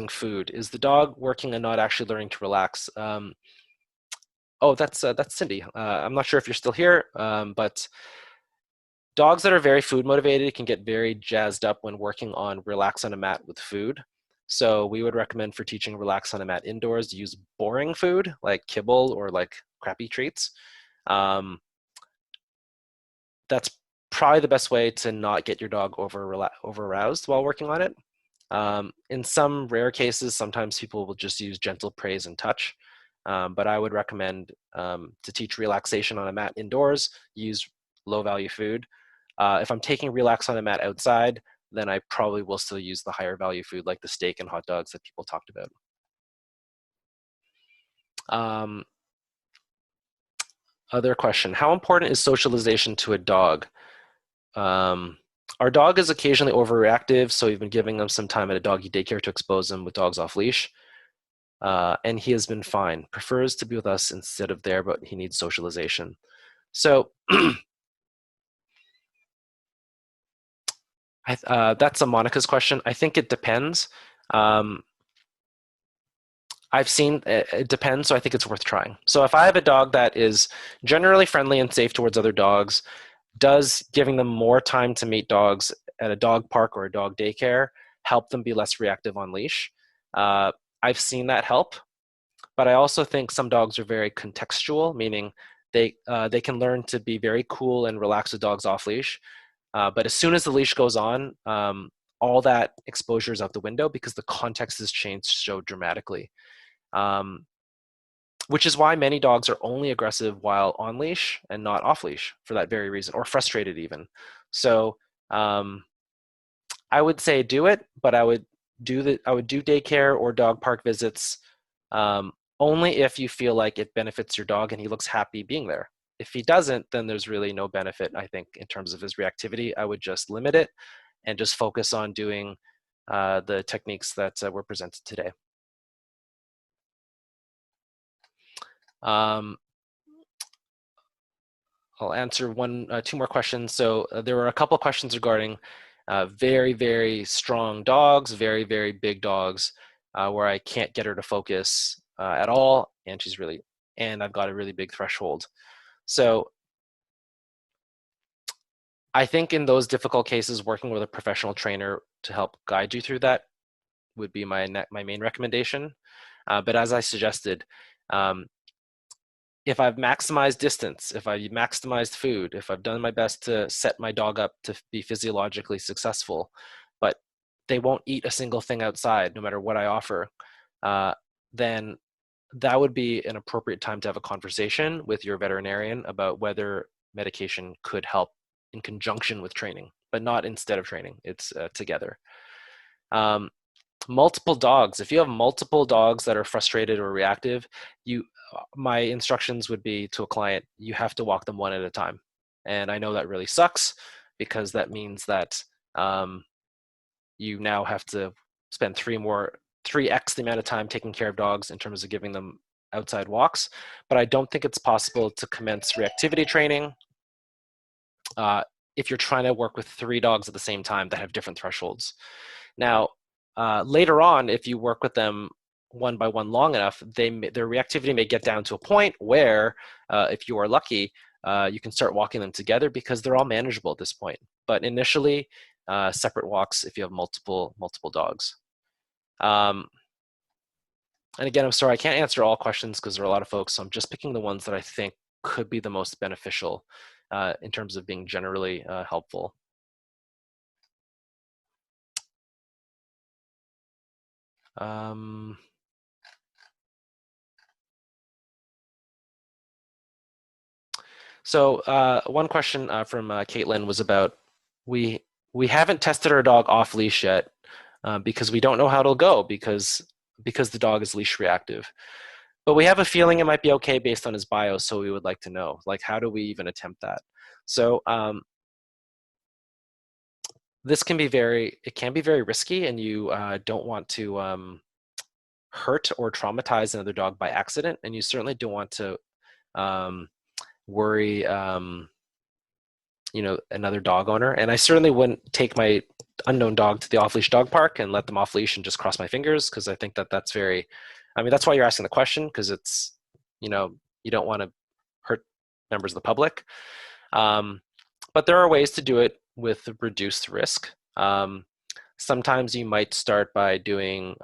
food. Is the dog working and not actually learning to relax? Oh, that's Cindy. I'm not sure if you're still here, but dogs that are very food motivated can get very jazzed up when working on relax on a mat with food. So we would recommend for teaching relax on a mat indoors to use boring food like kibble or like crappy treats. That's probably the best way to not get your dog over aroused while working on it. In some rare cases, sometimes people will just use gentle praise and touch. But I would recommend to teach relaxation on a mat indoors, use low value food. If I'm taking relax on a mat outside, then I probably will still use the higher value food like the steak and hot dogs that people talked about. Other question, how important is socialization to a dog? Our dog is occasionally overreactive, so we've been giving him some time at a doggy daycare to expose him with dogs off leash. And he has been fine. Prefers to be with us instead of there, but he needs socialization. So that's a Monica's question. I think it depends. I've seen it depends, so I think it's worth trying. So if I have a dog that is generally friendly and safe towards other dogs, does giving them more time to meet dogs at a dog park or a dog daycare help them be less reactive on leash? Uh, I've seen that help, but I also think some dogs are very contextual, meaning they can learn to be very cool and relax with dogs off leash. But as soon as the leash goes on, all that exposure is out the window because the context has changed so dramatically. Um, which is why many dogs are only aggressive while on leash and not off leash for that very reason, or frustrated even. So um, I would say do it, but I would do daycare or dog park visits only if you feel like it benefits your dog and he looks happy being there. If he doesn't, then there's really no benefit, I think, in terms of his reactivity. I would just limit it and just focus on doing the techniques that were presented today. Um, I'll answer two more questions. So there were a couple of questions regarding very, very strong dogs, very, very big dogs, where I can't get her to focus at all, and I've got a really big threshold. So I think in those difficult cases, working with a professional trainer to help guide you through that would be my main recommendation. But as I suggested, um, if I've maximized distance, if I've maximized food, if I've done my best to set my dog up to be physiologically successful, but they won't eat a single thing outside, no matter what I offer, uh, then that would be an appropriate time to have a conversation with your veterinarian about whether medication could help in conjunction with training, but not instead of training. It's together. Um, Multiple dogs. If you have multiple dogs that are frustrated or reactive, my instructions would be to a client, you have to walk them one at a time. And I know that really sucks because that means that you now have to spend 3x the amount of time taking care of dogs in terms of giving them outside walks. But I don't think it's possible to commence reactivity training if you're trying to work with 3 dogs at the same time that have different thresholds. Now, later on, if you work with them one by one long enough, their reactivity may get down to a point where, if you are lucky, you can start walking them together because they're all manageable at this point. But initially, separate walks if you have multiple dogs. And again, I'm sorry, I can't answer all questions because there are a lot of folks, so I'm just picking the ones that I think could be the most beneficial in terms of being generally helpful. Um, So one question from Caitlin was about we we haven't tested our dog off leash yet because we don't know how it'll go because the dog is leash reactive. But we have a feeling it might be okay based on his bio, so we would like to know, like, how do we even attempt that? So this can be very risky, and you don't want to hurt or traumatize another dog by accident, and you certainly don't want to worry another dog owner. And I certainly wouldn't take my unknown dog to the off-leash dog park and let them off leash and just cross my fingers, because I think that's that's why you're asking the question, because it's, you don't want to hurt members of the public. But there are ways to do it with reduced risk. Sometimes you might start by doing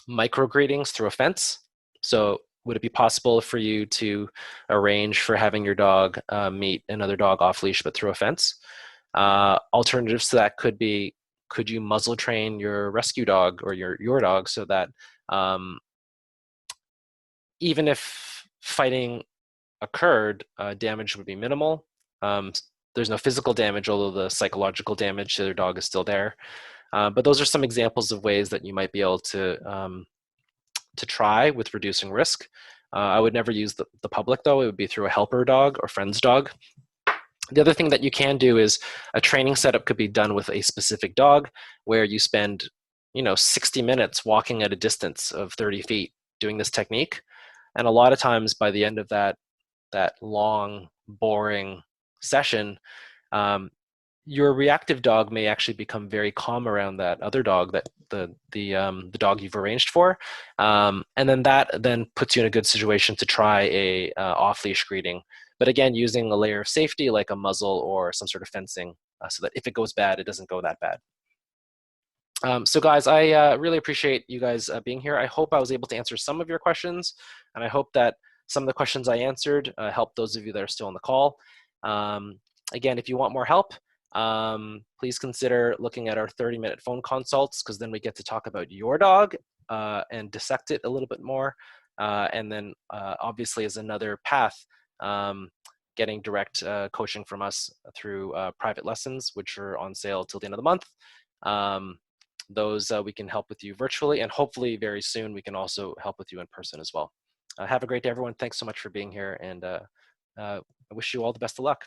micro greetings through a fence. So would it be possible for you to arrange for having your dog meet another dog off leash but through a fence? Alternatives to that could be, could you muzzle train your rescue dog or your dog so that even if fighting occurred, damage would be minimal. There's no physical damage, although the psychological damage to their dog is still there. But those are some examples of ways that you might be able to try with reducing risk. I would never use the public, though. It would be through a helper dog or friend's dog. The other thing that you can do is a training setup could be done with a specific dog where you spend 60 minutes walking at a distance of 30 feet doing this technique. And a lot of times by the end of that long, boring session, your reactive dog may actually become very calm around that other dog, that the dog you've arranged for, and then that then puts you in a good situation to try a off-leash greeting. But again, using a layer of safety like a muzzle or some sort of fencing, so that if it goes bad, it doesn't go that bad. So guys, I really appreciate you guys being here. I hope I was able to answer some of your questions, and I hope that some of the questions I answered helped those of you that are still on the call. Again, if you want more help, please consider looking at our 30-minute phone consults, because then we get to talk about your dog and dissect it a little bit more. And then obviously as another path, getting direct coaching from us through private lessons, which are on sale till the end of the month. Those we can help with you virtually, and hopefully very soon we can also help with you in person as well. Have a great day, everyone. Thanks so much for being here, and I wish you all the best of luck.